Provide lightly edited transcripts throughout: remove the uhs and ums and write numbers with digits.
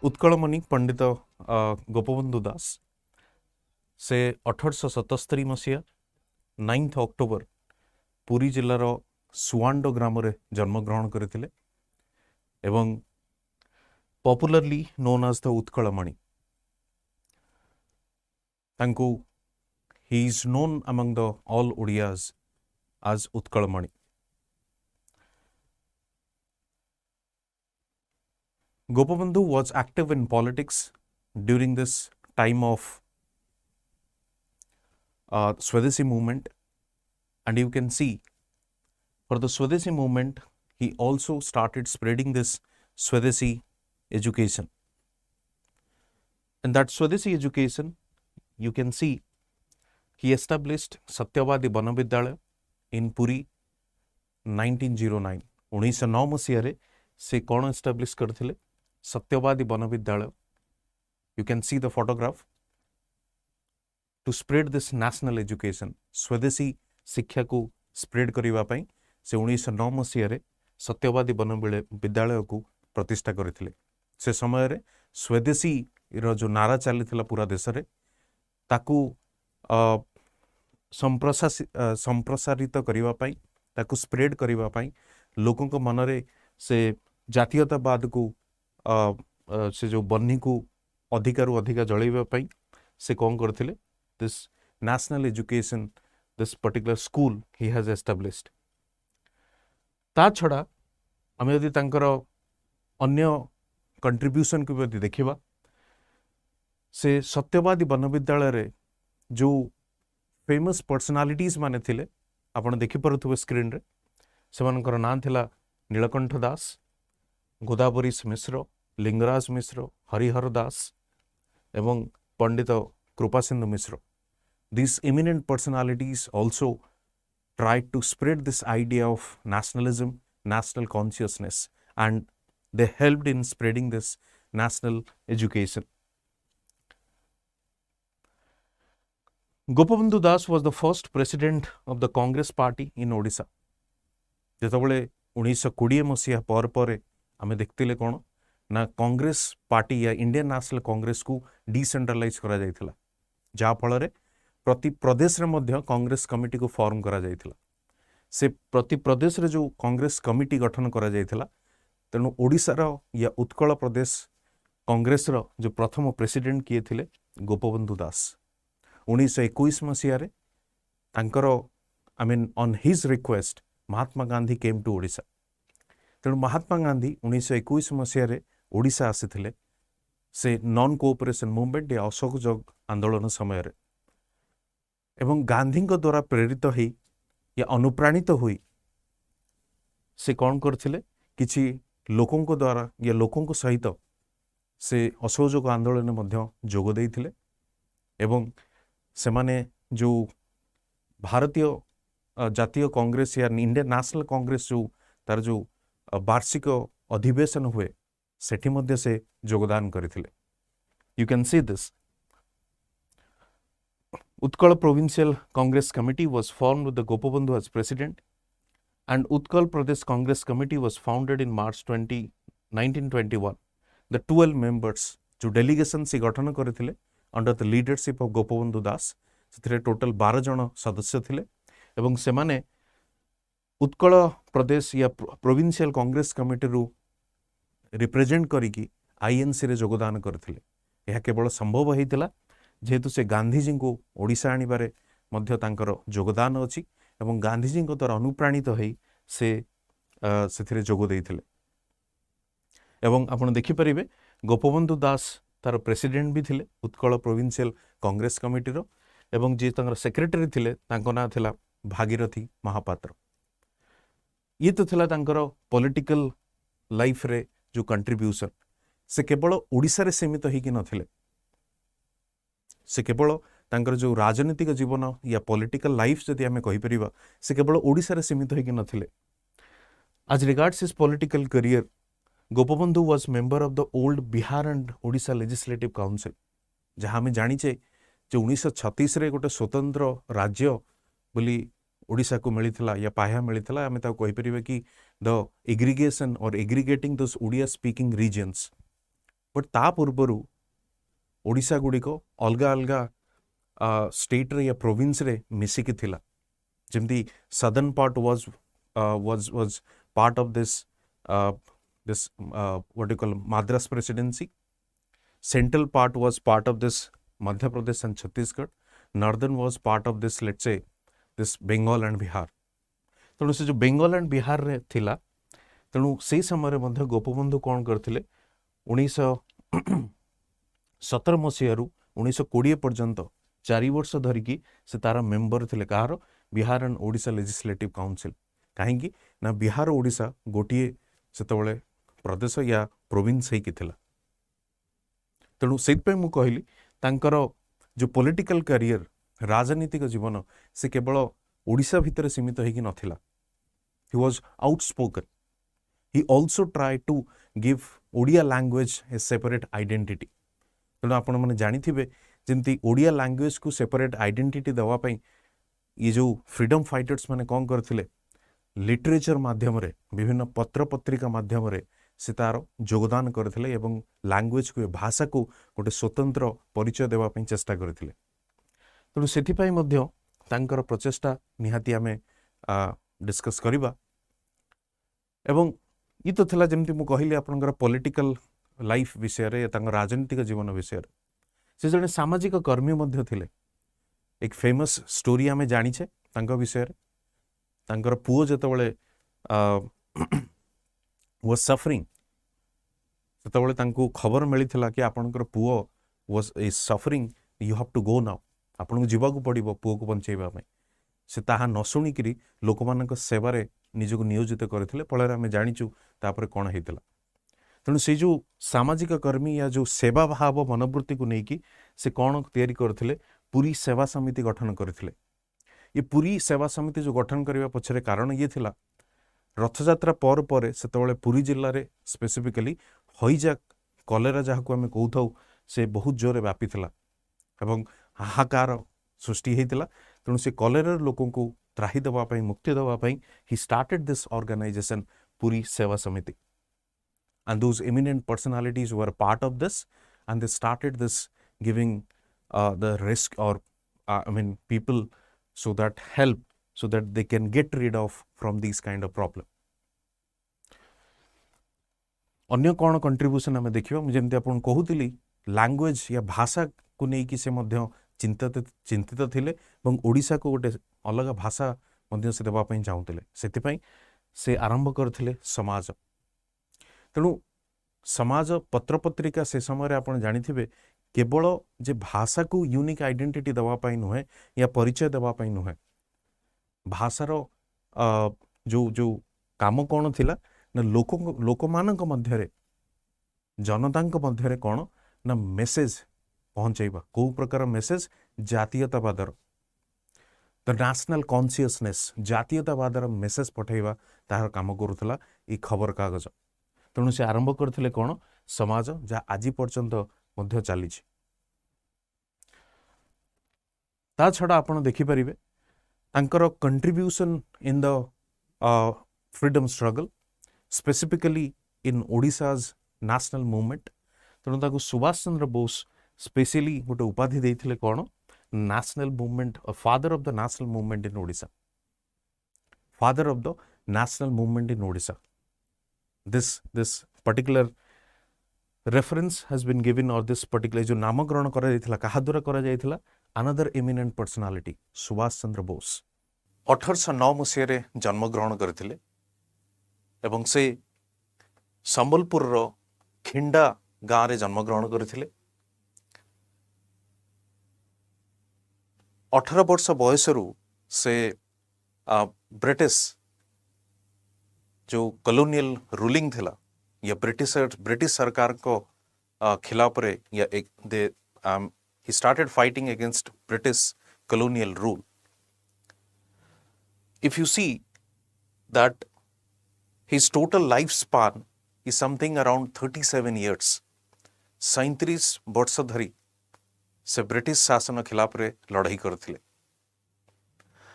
उत्कलमणि पंडित गोपबंधु दास से 1877 मसीहा 9 अक्टोबर पुरी जिलार सुआंडो ग्राम रे जन्मग्रहण करथिले एवं popularly known as the Utkalmani. तांको he is known among the all Odiyas as Utkalamani. Gopabandhu was active in politics during this time of Swadeshi movement, and you can see for the Swadeshi movement he also started spreading this Swadeshi education. In that Swadeshi education you can see he established Satyavadi Vanavidyalaya in Puri 1909. 1909 मसीह रे से कौन establish करथिले सत्यवादी वनविद्यालय। You can see the photograph to spread this national education, स्वदेशी शिक्षा को spread करिवा पई से 1909 मसीह रे सत्यवादी वनविद्यालय को प्रतिष्ठा करथिले। से समय रे स्वदेशी रो जो नारा चलीथिला पूरा देश रे ताकू संप्रसारित करिवा पाई ताकू स्प्रेड करिवा पाई लोकों को मनरे से जातीयतावाद को से जो बन्ही को अधिकारु अधिका जळैबा पाई से कोन करथिले this national education this particular school he has established. ता छडा हम यदि तांकर अन्य कंट्रीब्यूशन को यदि देखिबा से सत्यवादी वनविद्यालय रे जो फेमस पर्सनालिटीज माने थिले आपण देखि परथुबे स्क्रीन रे सेमानकर नाम थिला नीलकंठ दास, गोदावरी मिश्र, लिंगराज मिश्र, हरिहर दास एवं पंडित कृपासिंधु मिश्र। These eminent personalities also tried to spread this idea of nationalism, national consciousness, and they helped in spreading this national education. Gopabandhu Das was the first president of the Congress party in Odisha. जेतबले 1920 मसीहा पर आमे देखतिले कोन ना Congress party या Indian National Congress को decentralise करा जायतिला, जा फल रे प्रति प्रदेश रे मध्य कांग्रेस कमिटी को फॉर्म करा जायतिला। से प्रति प्रदेश रे जो कांग्रेस कमिटी गठन करा जायतिला तेनु ओडिसा रो या उत्कल प्रदेश कांग्रेस रो जो प्रथम प्रेसिडेंट किए थिले गोपबंधु दास। 1921 मसीह रे तांकर I mean on his request Mahatma Gandhi came to Odisha. तेणु महात्मा गांधी 1921 मसीह रे ओडिशा आसीथिले से नॉन कोऑपरेशन मूवमेंट या असहयोग आंदोलन समय रे एवं गांधी को द्वारा प्रेरित होई या अनुप्राणित होई से कौन करथिले किछि लोकों को द्वारा या लोकों को सहित से असहयोग आंदोलन मध्य जोग देइथिले एवं सेमाने जो भारतीय जातीय कांग्रेस या इंडियन नेशनल कांग्रेस जो तार जो वार्षिक अधिवेशन हुए सेठी मध्य से योगदान करथिले। You can see this Utkal Provincial Congress Committee was formed with the Gopabandhu as president, and Utkal Pradesh Congress Committee was founded in March 1921. The 12 members जो delegation से गठन करथिले under the leadership of Gopabandhu Das से total 12 जन सदस्य थिले एवं सेमाने उत्कल प्रदेश या प्रोविंशियल कांग्रेस कमिटी रु रिप्रेजेंट करिकी आईएनसी रे योगदान करथिले। यह केवल संभव होइतिला जेहेतु से गांधीजी को ओडिशा आनिबारे मध्य तांकर योगदान अछि एवं गांधीजी को द्वारा अनुप्राणित होई से सेथिरे जोग देइथिले। एवं आपण देखि परिबे गोपबंधु दास तार प्रेसिडेंट भी थिले उत्कल प्रोविंशियल कांग्रेस कमिटी रो एवं जे तांकर सेक्रेटरी थिले तांको ना थिला भागीरथी महापात्र। ये तो थिला तांकर पॉलिटिकल लाइफ रे जो कंट्रीब्यूशन से केवल ओडिशा रे सीमित ही कि नथिले, से केवल तांकर जो राजनीतिक जीवन या पॉलिटिकल लाइफ जदि आमे कहि परिबा से केवल ओडिशा रे सीमित ही कि नथिले। आज regards his political career Gopabandhu was member of the old Bihar and Odisha legislative council, जहाँ आम जाचे जो 1936 रे गोटे स्वतंत्र राज्य बोली ओडिशा को मिलता या पाया मिलता आम कहीपर कि द एग्रिगेशन और एग्रिगेटिंग दोस ओडिया स्पीकिंग रीजन्स बट ता पूर्वरु ओडिशा गुड़िक अलग अलग स्टेट रे या प्रोविंस रे मिसिकी थिला जेमती southern part was part of this what you call Madras presidency. Central part was part of this Madhya Pradesh and Chhattisgarh. Northern was part of this, let's say, this Bengal and Bihar. तेणु से जो Bengal and Bihar रे थिला तेणु से समय रे मध्य गोपबंधु कौन करथिले 1917 मसीह 1920 पर्यंत 4 वर्ष धरिकी से तारा मेंबर थिले कहार Bihar and Odisha legislative council कहीं ना बिहार ओडिशा गोटे सेतबले प्रदेश या प्रोविंस ही थिला तेणु से कहली तांकर जो पॉलिटिकल करियर राजनीतिक जीवन से केवल ओडिशा भितर सीमित होगी नथिला he was outspoken he also tried to give Odia language A separate identity तेणु आपण मैंने जानिथिबे जेमती ओडिया लैंग्वेज को सेपरेट आइडेंटिटी देवा पई ये जो फ्रीडम फाइटर्स माने कौन करथिले लिटरेचर माध्यम रे विभिन्न पत्र पत्रिका माध्यम रे से तार योगदान करथिले एवं लैंग्वेज को भाषा को गोटे स्वतंत्र परिचय देवा पई चेष्टा करथिले तेणु सेथिपाई मध्य तांकर प्रचेष्टा निहाती आमे डिस्कस करिबा एवं ये तो थिला जेमती मु कहिली आपनकर पॉलिटिकल लाइफ विषय रे तांकर राजनीतिक जीवन विषय रे से जने सामाजिक कर्मी मध्य थिले एक फेमस स्टोरी आमे जानी छे तांकर विषय रे तांकर पुओ जेतबळे was suffering सेतबळे तांको खबर मिलिथिला कि आपनकर पुओ was is suffering you have to go now आपन जीवा को पड़िबो पुओ को बंचेबा में से ताहा न सुनी करी लोक मानक सेवा रे निजको नियोजित करथिले फଳରେ आमे जानिचु तापर कोन हेतिला तेणु से जो सामाजिक कर्मी या जो सेवा भाव मनोवृत्ति को लेकिन से कौन तैयारी करथिले पूरी सेवा समिति गठन करथिले ये पूरी सेवा समिति जो गठन करने पछरे कारण ये थिला रथयात्रा पर पर सेतबळे पुरी जिल्ला रे स्पेसिफिकली हईजा कलेरा जहाँ को आमे कहू से बहुत जोरे व्यापी थिला एवं हाहाकार सृष्टि हेतिला तेणु से कलेरा लोकों को त्राही देवा पई मुक्ति देवा पई he started this organization Puri Seva Samiti and those eminent personalities were part of this and they started this giving the risk or people so that help so that they can get rid of from these kind of problem अन्य कौन contribution हमें देखिबा मु जेमति आपन कहूतिली language या भाषा को नै कि से मध्य चिंतित थिले एवं ओडिसा को गोटे अलग भाषा मध्य से देबा पई चाहुतिले सेति पई से आरंभ करथिले समाज तेणु समाज पत्र पत्रिका से समय आप जानिथिबे केवल जे भाषा को यूनिक आइडेंटिटी देवा पई नुहे या परिचय देवा पई नुहे भाषार जो जो काम कौन थिला ना लोक मानक मध्यरे जनतांक मध्यरे कौन ना मेसेज पहुंचैबा को प्रकार मेसेज जातीयतावादर द नेशनल कॉन्शियसनेस जातीयतावादर मेसेज पठैबा तार काम करूथला ई खबर कागज तेणु से आरंभ करथिले कौन समाज जा आज पर्यंत मध्य चली ता छड़ा आपण देखि परिबे तांकर contribution in the freedom struggle specifically in Odisha's national movement तेणु ताकू सुभाष चंद्र बोस स्पेशली गोटे उपाधि देथिले कौन national movement father of the national movement in Odisha father of the national movement in Odisha this particular reference has been given or this particular जो नामकरण करा जायथिला कहा द्वारा करा जायथिला another eminent personality Subhash Chandra Bose 1809 मसीह रे जन्म ग्रहण करथिले एवं से संबलपुर रो खिंडा गाँ रे जन्म ग्रहण करथिले 18 वर्ष बयसरू से ब्रिटिश जो कॉलोनियल रूलिंग थिला या ब्रिटिश सरकार को खिलाफ रे या एक दे he started fighting against British colonial rule. If you see that his total lifespan is something around 37 years. 37 वर्ष धरी से ब्रिटिश शासन खिलाफ रे लड़ाई करथिले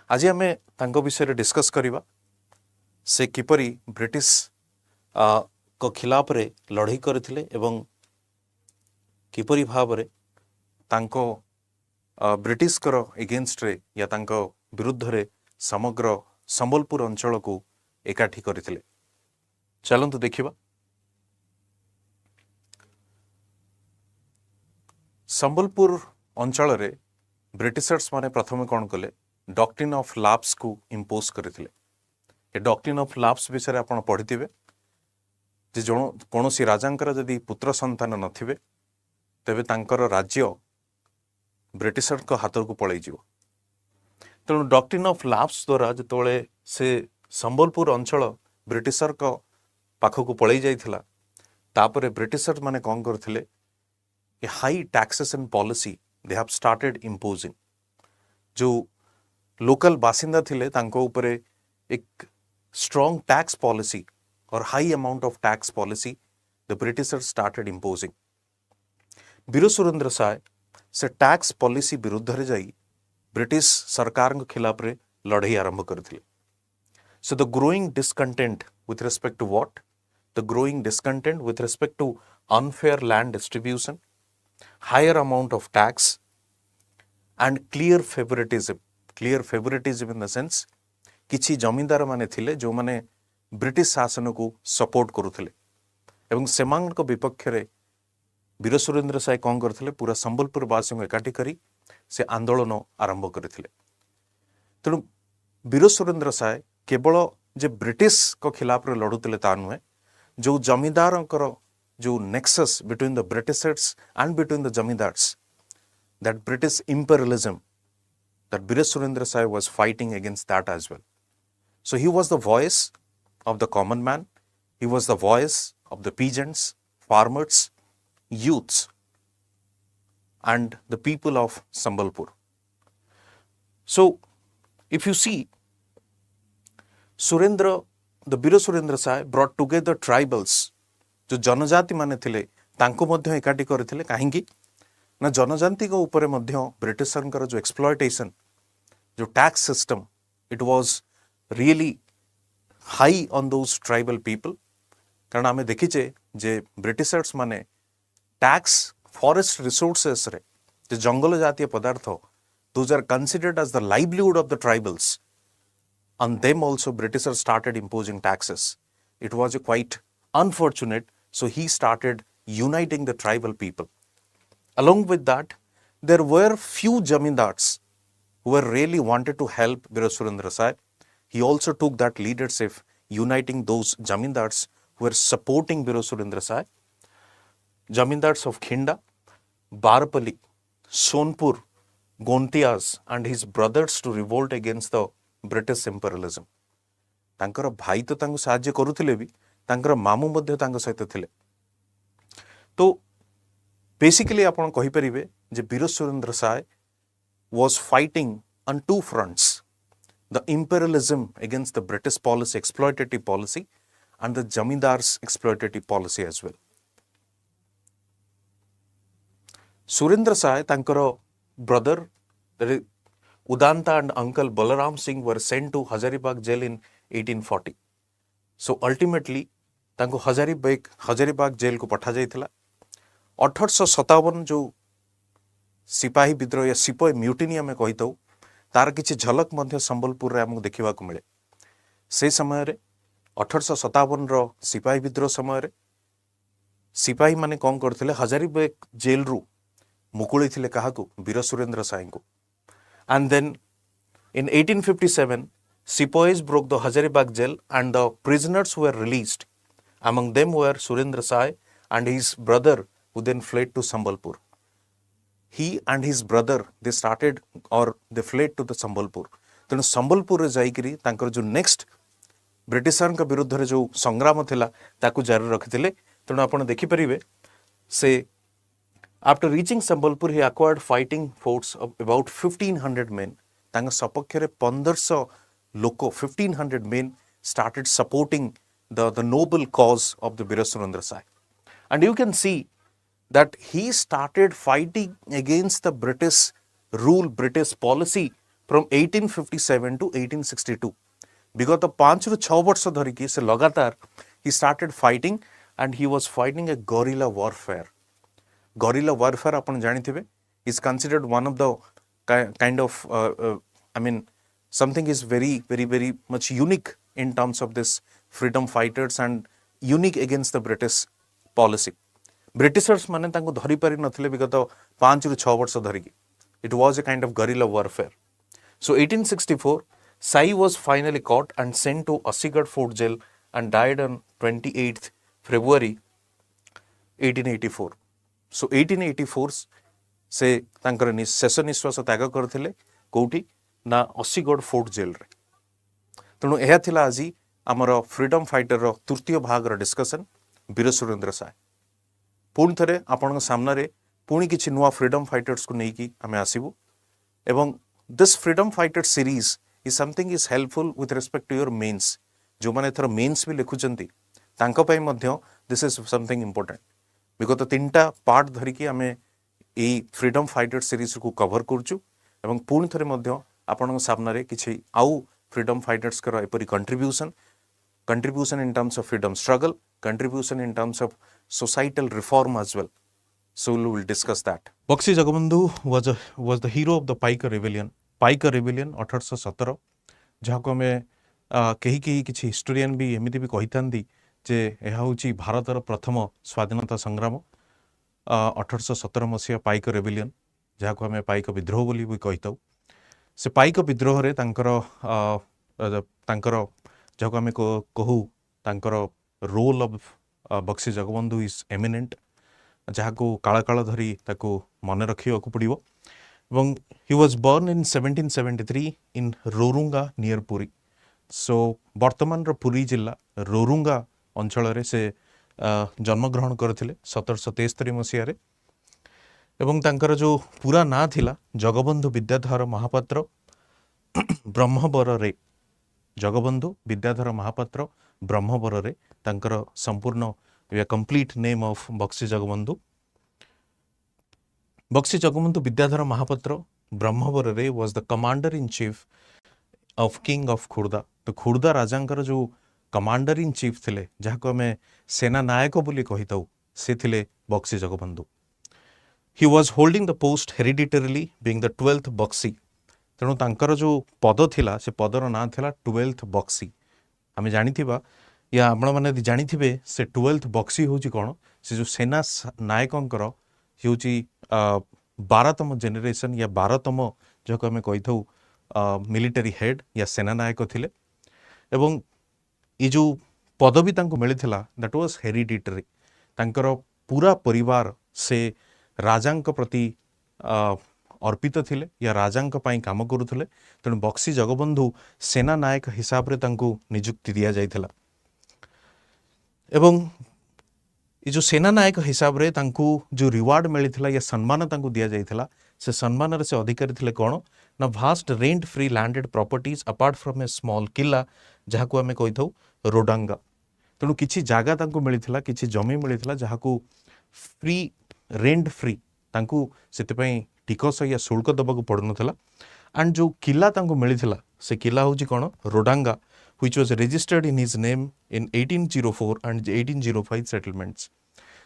आज आमे तांको विषय डिस्कस करिबा से किपरि ब्रिटिश को खिलाफ रे लड़ाई करथिले एवं किपरि भावरे तांको ब्रिटिश कर एगेन्स्ट रे या तांको विरुद्ध रे समग्र संबलपुर अंचल को एकाठी करथिले। चलंतु देखिबा। संबलपुर अंचल रे ब्रिटिशर्स माने प्रथम कौन कले डॉक्ट्रिन ऑफ लैप्स को इम्पोज करथिले। ए डॉक्ट्रिन ऑफ लैप्स विषय आपण पढ़िथिबे जे जण कोनोसी राजांकर जदि पुत्र संतान नथिबे तेबे तांकर राज्य ब्रिटिशर को हाथ को पड़े तेणु डॉक्ट्रिन ऑफ लैप्स द्वारा जिते से संबलपुर अंचल ब्रिटिशर को पाखक पड़े जाइथिला तापरे ब्रिटिशर माने कौन करथिले a high taxation policy they have started imposing. जो लोकल बासिंदा थिले तांको ऊपरे एक स्ट्रॉन्ग टैक्स पॉलिसी और high amount of tax policy the britisher started imposing. Veer Surendra Sai से टैक्स पॉलिसी विरुद्ध रे जाई ब्रिटिश सरकार के खिलाफ रे लड़ाई आरंभ करथिले। So the growing discontent with respect to what the growing discontent with respect to unfair land distribution, higher amount of tax and clear favouritism in the sense किछि जमींदार माने थिले जो माने ब्रिटिश शासन को सपोर्ट करुथिले एवं सेमानक विपक्ष रे वीर सुरेंद्र साय कौन करथिले पूरा संबलपुर वासी को एकाठी करी से आंदोलन आरंभ करथिले। तेणु वीर सुरेंद्र साय केवल जे ब्रिटिश को खिलाफ रे लड़ुतिले ता नुहे, जो जमींदारंकर जो nexus between the Britishers and between the zamindars, that British imperialism, that Veer Surendra Sai was fighting against that as well. So he was the voice of the common man, he was the voice of the peasants, farmers, youths and the people of Sambalpur. So if you see, the Veer Surendra Sai brought together tribals, जो जनजाति माने थिले तांको मध्य एकाठी करथिले। काहेकि ना जनजाति को ऊपर मध्य ब्रिटिशर जो एक्सप्लॉयटेशन, जो tax system, it was really high on those tribal people. कारण आमे देखिचे जे ब्रिटिशर्स माने टैक्स फॉरेस्ट रिसोर्सेस रे जो जंगल जातीय पदार्थ, those are considered as the livelihood of the tribals, on them also Britishers started imposing taxes. It was quite unfortunate, so he started uniting the tribal people. Along with that, there were few zamindars who were really wanted to help Veer Surendra Sai. He also took that leadership, uniting those zamindars who were supporting Veer Surendra Sai. Zamindars of Khinda, Barpali, Sonpur, Gontias and his brothers to revolt against the British imperialism. तांकर भाई तो तांको साहाଯ୍य करुथिले भी, तांकर मामू मध्य तांको सहित थिले। तो बेसिकली आपण कहि परिबे जे वीर Surendra Sai was fighting on two fronts, the imperialism against the British policy, exploitative policy, and the Jamindars exploitative policy as well. Surendra Sai, tankara brother, Udanta and uncle Balaram Singh were sent to Hazaribagh jail in 1840. So ultimately, तांको Hazaribagh jail को पठा जाइथिला। 1857 जो सिपाही विद्रोह या सिपाही mutiny आम कही था, तार किसी झलक मध्य संबलपुर आमको देखा मिले। से समय 1857 रो सिपाही विद्रोह समय सिपाही माने कौन करथिले, हजारीबाग जेल रु मुकुली थिले काहाकू, वीर सुरेंद्र साई को। And then in 1857, Sepoys broke the Hazaribagh jail and the prisoners were released. Among them were Surendra Sai and his brother who then fled to Sambalpur. He and his brother, they fled to the Sambalpur. Then Sambalpur रे जाइकरी तांकर जो next britisher का विरुद्ध रे जो संग्राम थिला ताकू जारी रखिथिले। तेणु आपण देखि परिबे से after reaching Sambalpur, he acquired fighting force of about 1500 men. तांका सपक्ष रे 1500 लोको, 1500 men started supporting the noble cause of the Veer Surendra Sai. And you can see that he started fighting against the British rule, British policy from 1857 to 1862. विगत 5 ରୁ 6 वर्ष धरिकी से लगातार he started fighting and he was fighting a guerrilla warfare. guerrilla warfare आपण जानिथिबे is considered one of the kind of I mean something is very much unique in terms of this freedom fighters and unique against the British policy. Britishers माने तांको धरि पारि नथिले विगत 5 रु 6 वर्ष धरिकी. It was a kind of guerrilla warfare. So 1864 Sai was finally caught and sent to Assigad Fort jail and died on 28th February 1884. So 1884 से तांकर शेष निश्वास त्याग करथिले कोठी ना असीगढ़ फोर्ट जेल रे. तेणु यह थिला आज आमर फ्रीडम फाइटर रो तृतीय भाग रो डिस्कशन वीर सुरेंद्र साय. पुणी थरे आपण सामने पुणी किछि नुआ फ्रीडम फाइटर्स को नेकी आमे आसीबु एवं this freedom fighter series is something is helpful with respect to your mains. जो माने थर मेन्स भी लिखुचंती तांको पई मध्य दिस इज समथिंग इंपोर्टेंट. विगत 3टा पार्ट धरिकी आमे ए फ्रीडम फाइटर सीरीज को कवर करचु एवं पुणी थरे मध्य आपण सामने किछि आउ फ्रीडम फाइटर्स कर एपरी contribution in terms of freedom struggle, contribution in terms of societal reform as well. So we will discuss that. Baxi Jagabandhu was the hero of the Paika rebellion. Paika rebellion 1817 जहाको हमें कहीं किछि हिस्टोरियन भी एमिति भी कहिथांदी जे एहा होची भारतर प्रथम स्वाधीनता संग्राम 1817 मसीहा पाइक रेबिलियन जहाको हमें पाइक विद्रोह बोली भी कहिताऊ. से पाइक विद्रोह रे तांकर जहाको हमें कहू तांकर role of Baxi Jagabandhu is eminent जहाको काला काला धरी ताको मन रखिବାକୁ पड़िबो. एवं he was born in 1773 in Rorang near Puri. So वर्तमान रो पुरी जिला रोरुंगा अंचल रे से जन्मग्रहण करथिले 1773 मसीह रे. एवं तांकर जो पूरा ना थिला जगबंधु विद्याधर महापात्र ब्रह्मवर रे. जगबंधु विद्याधर महापात्र ब्रह्मवर रे तांकर संपूर्ण complete name of Baxi Jagabandhu. Baxi Jagabandhu Bidyadhar Mohapatra ब्रह्मवर रे was the commander in chief of king of Khurda. तो खुर्दा राजांकर जो कमांडर इन चीफ थिले जहाको हमें सेना नायक बोली कहिताऊ से थिले Bakshi Jagabandhu. He was holding the post hereditarily being the 12th Baxi. तेणु तांकर जो पद थिला से पदर ना थिला 12th बक्सी. आमे जानिथिबा या आपण माने जानिथिबे से 12th बक्सी होची कोन से जो सेना नायकंकर होची 12तम जेनरेशन या 12तम जको हमें कहिथौ मिलिटरी हेड या सेना नायक थिले. एवं ये जो पदवी तांको मिलिथिला दैट वाज हेरिडिटरी. तांकर पूरा परिवार से राजांक प्रति अर्पित थिले या राजांक पई काम करूथिले. तेणु बक्सी जगबंधु सेना नायक हिसाब रे तांको नियुक्ति दिया जाइथिला. एवं ये जो सेना नायक हिसाब रे तांको जो रिवार्ड मिलिथिला या सम्मान तांको दिया जाइथिला से सम्मान रे से अधिकारी थिले कोन ना vast rent free landed properties apart from a small किला जहाको हमें कहिथौ रोडांगा. तेणु किछि जागा तांको मिलिथिला किछि जमी मिलिथिला जहाको फ्री रेंट फ्री तांको सेते पई टिकस या शुल्क दबाको पड़नथला. एंड जो किला तांको मिलिथिला से किला होची कोन रोडांगा which was registered in his name in 1804 and 1805 settlements.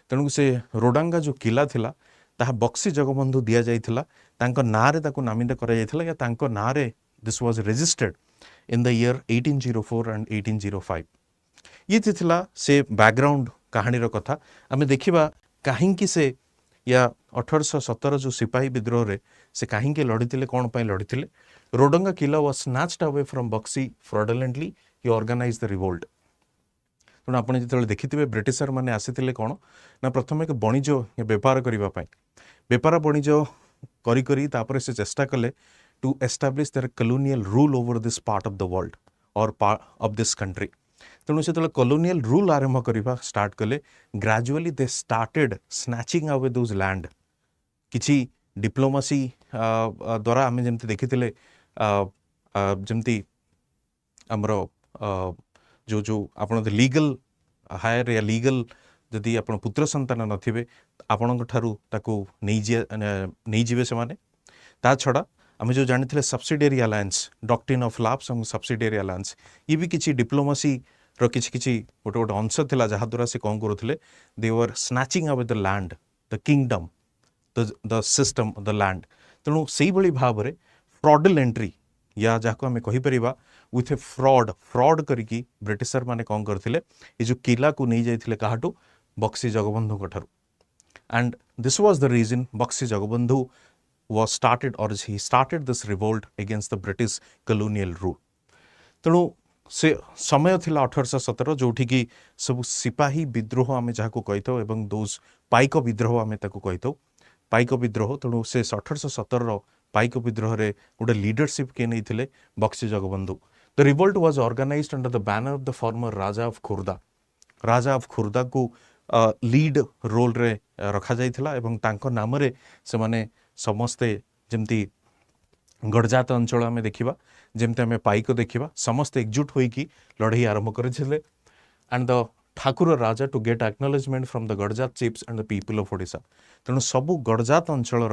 तेणु से रोडांगा जो किला थिला ताहा बक्सी जगबंधु दिया जाइथिला तांको नारे ताको नामित करा जाइथिला या तांको नारे this was registered in the year 1804 and 1805. ये थिला से बैकग्राउंड कहानी रो कथा. आमे देखिबा काहेंकी से या 1817 जो सिपाही विद्रोह रे से काहेंकी लड़िथिले कोन पई लड़िथिले. रोडंगा किला was snatched away from Baxi fraudulently. He organise the revolt. तेणु आपण जेतेबेले देखिथिबे ब्रिटिशर माने आसीथिले कोन ना प्रथम एक बणिज्य या व्यापार करिबा पई व्यापार बणिज्य करी करी तापर से चेष्टा कले to establish their colonial rule over this part of the world or of this country. तेणु से कॉलोनियल रूल आरंभ करवा स्टार्ट कले gradually they started snatching away those land. किछि डिप्लोमेसी द्वारा आम जमी देखी जमती आमर जो जो आप लीगल हायर या लीगल जदि आप पुत्र संतान नथिबे आपण नहीं जीवे से माने. ता छड़ा आम जो जानी subsidiary alliance doctrine of lapse और सब्सिडियरी अलायंस ये भी किसी डिप्लोमेसी रो किछि गोटे गोटे अंश थिला जहाँ द्वारा से कौन करुले they were snatching away the land the kingdom the system the land तेणु से भाव में फ्रॉडुलेंटली या जहाँ आम कहीपर विथ ए फ्रॉड करिकी ब्रिटिशर माने कौन करते ये जो किला को नहीं जाइए काहाटू बक्सी जगबंधु ठारू and this was the reason Bakshi Jagabandhu was started or he started this revolt against the British colonial rule. तेणु से समय थिला 1817 जोठी की सब सिपाही विद्रोह आमे जाको कहितो एवं दोज पाइक विद्रोह आमे ताको कहितो पाइक विद्रोह तेणु से 1817 रो पाइक विद्रोह रे गोटे लीडरशिप के नहीं थिले Bakshi Jagabandhu. The revolt was organised under the banner of the former raja of Khurda को लीड रोल रे रखा जाइथिला एवं तांको नाम रे से माने समस्ते जमती गड़जात अंचल आम देखा जमती आम पाइक देखा समस्ते एकजुट होइकी लड़ाई आरंभ करथिले and the Thakur Raja to get acknowledgement from the Garhjat chiefs and the people of Odisha. तेणु सबू गड़जात अंचल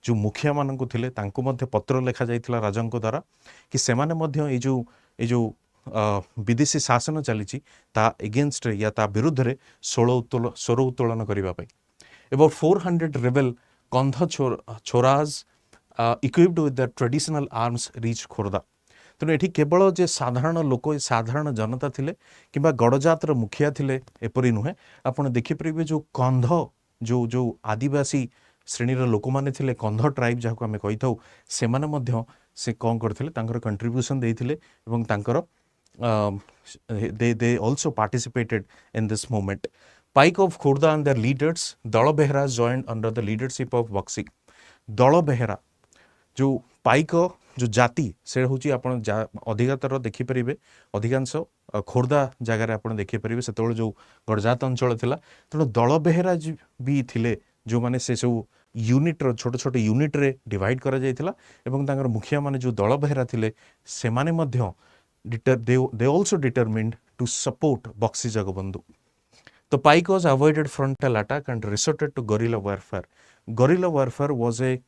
जो मुखिया मानक थिले तांको मध्य पत्र लिखा जाइथिला राजांको द्वारा कि सेमाने मध्य ए जो विदेशी शासन चली ता एगेंस्ट या ता विरुद्ध रे स्वर उत्तोलन करने अबाउट 400 रेबेल कंध छोराज equipped with the traditional arms reach Khordha. तेणु ये केवल जे साधारण लोक साधारण जनता थिले किंबा गड़जातर मुखिया थिले एपरी नुहे आपण देखिपारे जो कंध जो जो आदिवासी श्रेणीर लोक मैंने थिले कंध ट्राइब जहाँ आम कही था से कौन करते कंट्रीब्यूशन देते एवं तांकर they also participated in this movement. Pike of Khurda and their leaders Dala Behra joined under the leadership of Baxi. Dala Behra जो पाइक जो जाति से हूँ आप अधिकतर देखिपारे अधिकांश खोर्धा जगार आप देखिपारे से जो गड़जात अंचल थिला तेणु दल बेहेरा भी थिले जो माने से सब यूनिट छोट छोट यूनिट रे डिवाइड करा जाइथिला एवं तांकर मुखिया माने जो दल बेहेरा थिले से माने मध्य they also determined to support Baxi Jagabandhu. The Pike was avoided frontal attack and resorted to guerrilla warfare. Guerrilla warfare was a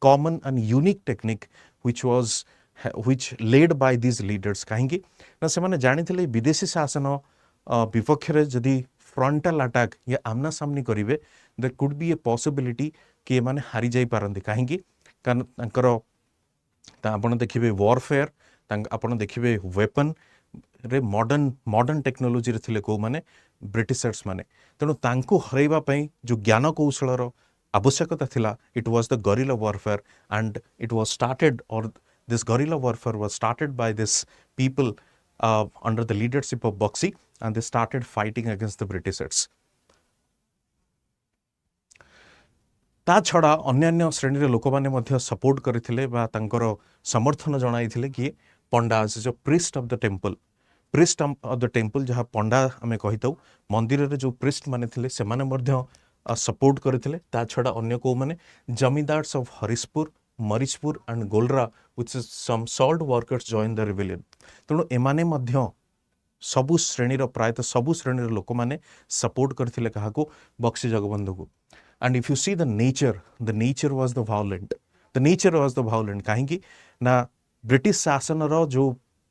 common and unique technique which led by these leaders. कहीं ना से माने जानी थिले विदेशी शासन विपक्ष रे जदि frontal attack या आमना सामनी करिवे there could be a possibility कि माने हारी जाई पारंती कहीं कारण तांकर आपण देखिबे warfare आपण देखिए वेपन रे मॉडर्न टेक्नोलोजी रे थिले को माने ब्रिटिशर्स माने तेणु तांको हरैबा पई जो ज्ञान कौशलर आवश्यकता थिला it was the guerrilla warfare and it was started और this guerrilla warfare was started by this people under the leadership of Baxi and they started fighting against the britishers. ता छड़ा अन्यान्य श्रेणी लोक मैंने सपोर्ट करथिले बा तांकर समर्थन जणाइथिले कि पंडा जो प्रिस्ट ऑफ द टेम्पल जहाँ पंडा आम कही था मंदिर रे जो प्रिस्ट माने थिले से माने मध्य सपोर्ट करथिले. ता छड़ा अन्य को माने zamindars of Harishpur Marichpur and Golra which some salt workers join the rebellion. तेणु एमाने मध्य सबु श्रेणीर प्रायतः सबु श्रेणीर लोक माने सपोर्ट करथिले काहाको बक्सी जगबंधु को. And if you see the nature was the violent. The nature was the violent. कहीं ना ब्रिटिश शासन रो जो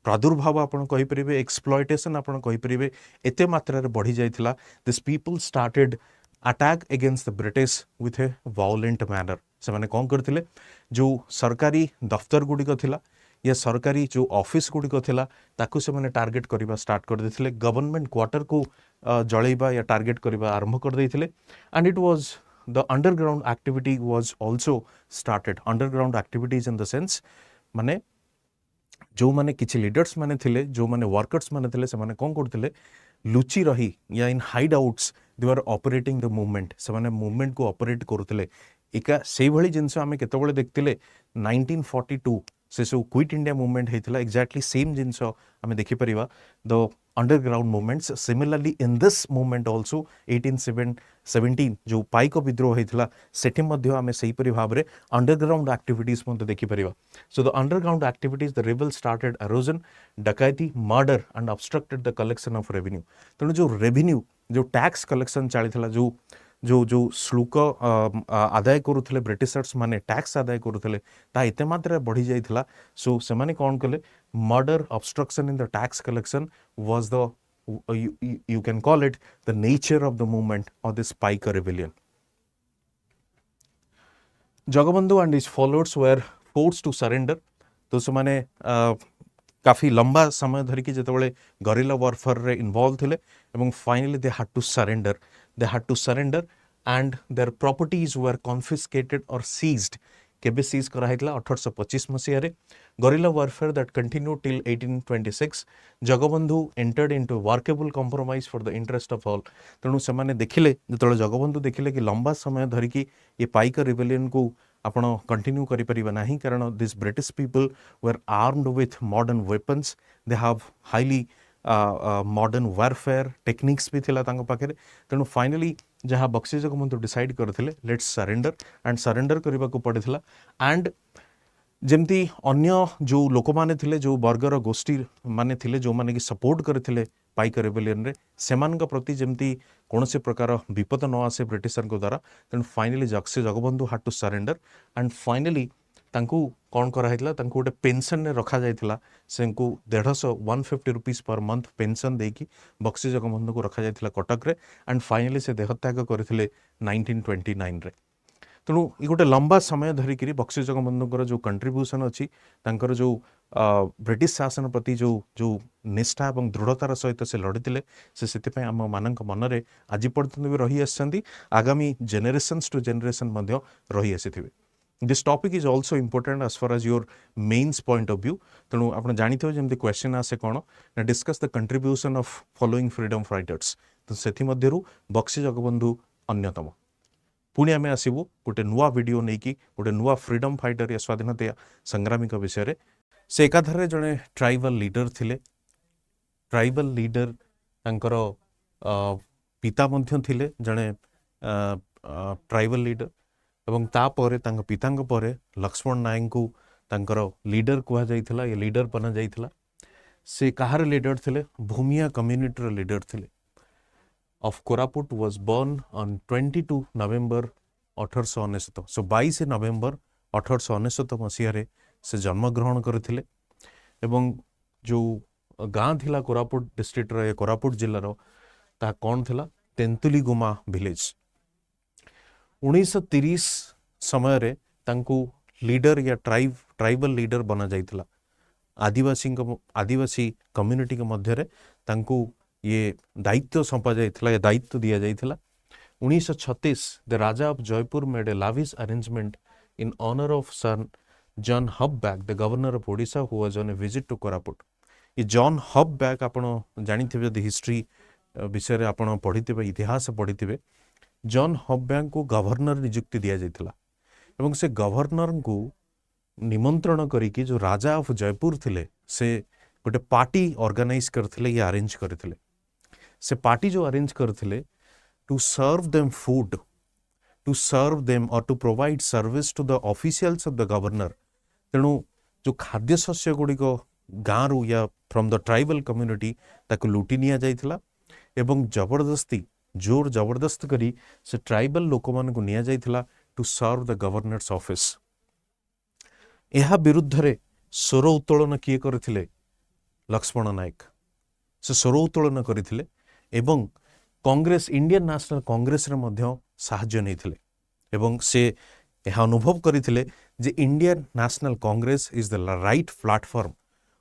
प्रादुर्भाव आपण कहि परिबे एक्सप्लॉयटेशन आपण कहि परिबे एते मात्रा रे बढ़ी जाइथिला. This people started attack against the British with a violent manner. से माने कोन करथिले जो सरकारी दफ्तर गुडी थिला या सरकारी जो ऑफिस गुडी थिला ताकू से माने टारगेट करबा स्टार्ट कर देथिले. गवर्नमेंट क्वार्टर को जळैबा या टारगेट करबा आरंभ कर देथिले. And it was the underground activity was also started. Underground activities in the sense माने जो माने किछि लीडर्स माने थिले जो माने वर्कर्स माने थिले से माने कोन करथिले लुचि रही या in hideouts they were operating the movement से माने मूवमेंट को ऑपरेट करथिले. एका सेही भली जिंस आमे केतबेले देखथिले 1942 से सब क्विट इंडिया मूवमेंट हेतिला एक्जेक्टली सेम जिंस आमे देखि परिबा the underground movements. Similarly in this movement also 1817 जो पाइक विद्रोह हेतिला सेठी मध्य आमे सेही परि भाबरे अंडरग्राउंड एक्टिविटीज मध्य देखि परिबा. So the underground activities the rebel started arson डकैती murder and obstructed the collection of revenue. तेणु जो रेवेन्यू जो टैक्स कलेक्शन चलीथिला जो जो जो शुल्क आदाय करुले ब्रिटिशर्स माने टैक्स आदाय करुले ता एते मात्रा बढ़ी जाइथिला. सो से माने कोन कले murder obstruction in the tax collection was the you can call it the nature of the movement of this Pike rebellion. Jagabandhu and his followers were force to surrender. तो से माने काफी लंबा समय धरिकी जितेबाला गरिला वारफेयर रे इन्वॉल्व थिले एवं finally they had to surrender and their properties were confiscated और सीज्ड। केबे सीज करा हैतला 1825 मसिया रे। Guerrilla warfare that continued till 1826। Jagabandhu entered into workable compromise for the interest of all. तेणु से माने देखिले जितेबाला जगबंधु देखिले कि लंबा समय धरिकी ये पाइक रिबेलियन को आपण कंटिन्यू करि परिबा नाही, कारण this British people were armed with modern weapons. They have highly modern warfare techniques भी थिला तांको पाखरे। तेणु फाइनली जहाँ बक्सी जगबंधु डिसाइड करथिले लेट्स सरेंडर एंड सरेंडर करबा को पड़िथिला। एंड जेमती अन्य जो लोक माने थिले, जो वर्गर गोष्ठी माने थिले, जो माने कि सपोर्ट करथिले पाइक रेबेलियन रे, सेमानका प्रति जेमती कौनसी प्रकार विपद न आसे ब्रिटिशर को द्वारा। तेणु finally Jagabandhu had to surrender and finally तांकू कौन कराइला, तांकू गोटे पेंशन ने रखा जाइथिला। सेंकू 150 रुपीज पर मंथ पेंशन देकी बक्सी जगबंधु को रखा जाइथिला कटक रे। एंड फाइनली से देहत्याग करथिले 1929 रे। तेणु ये गोटे लंबा समय धरिकी बक्सी जगबंधुଙ୍କର जो कंट्रीब्यूशन अच्छी, तांकर जो ब्रिटिश शासन प्रति जो जो निष्ठा और दृढ़तार सहित से लड़ीते से आम मान मनरे आज पर्यटन भी रही आसछन्ती, आगामी जेनेरेशन्स टू जेनेरेशन मध्य रही आसीथिबे। This topic is also important as far as your mains point of view. तेणु आप जानते हो जमी क्वेश्चन आसे कौन ना discuss the contribution of following freedom fighters. तो से बक्सी जगबंधु अन्यतम। पुणी आम आसबू गोटे नुआ वीडियो नहीं कि गोटे नुआ फ्रीडम फाइटर या स्वाधीनता संग्रामी विषय में। से एकाधारे जड़े ट्राइबल लीडर थिले। ट्राइबल लीडर तांकर पिता मध्य थिले जड़े ट्राइबल लीडर एवं तापर तांक पितांक परे लक्ष्मण नायक को तांकर लीडर कहा जाइथिला, ये लीडर बना जाइथिला। से कहार लीडर थिले? भूमिया कम्युनिटी लीडर थिले। of Koraput was born on 22 November 1899। सो 22 नवेम्बर 1899 मसीह से जन्म ग्रहण करथिले। एवं जो गाँ थिला कोरापुट डिस्ट्रिक्ट रे, कोरापुट जिल्लार ता कौन थिला? तेंतुली गुमा विलेज। 1930 समय रे तांकू लीडर या ट्राइबल लीडर बना जाइथिला। आदिवासी कम्युनिटी के मध्य रे तांकू ये दायित्व सौंपा जाइथिला, ये दायित्व दिया जाइथिला। 1936 the raja of Jaipur made a lavish arrangement in honour of sir John Hubback the governor of Odisha who was on a visit to Koraput. ये जॉन हबबैक आपण जानिथिबे, यदि हिस्ट्री विषय आपण पढ़िथिबे, इतिहास पढ़िथिबे, जॉन हबबैक को गवर्नर नियुक्ति दिया जाइथिला। एवं से गवर्नर को निमंत्रण करिकी जो राजा ऑफ जयपुर थिले से गोटे पार्टी ऑर्गेनाइज करथिले, ये अरेंज करथिले। से पार्टी जो अरेंज करथिले to serve them food, to serve them or to provide service to the officials of the governor. तेणु जो खाद्य शस्य गुड़िक गाँव रू या फ्रॉम द ट्राइबल कम्युनिटी ताको लुटी निया जाइथिला एवं जबरदस्ती जोर जबरदस्त करी से ट्राइबल लोक मान को निया जाइथिला to serve the governor's office. यह विरुद्ध रे स्वर उत्तोलन किए करथिले? लक्ष्मण नायक। से स्वर उत्तोलन करथिले एवं कांग्रेस, इंडियन नेशनल कांग्रेस रे मध्य साहाय्य नैथिले। एवं से यह अनुभव करथिले जे Indian National Congress is the right platform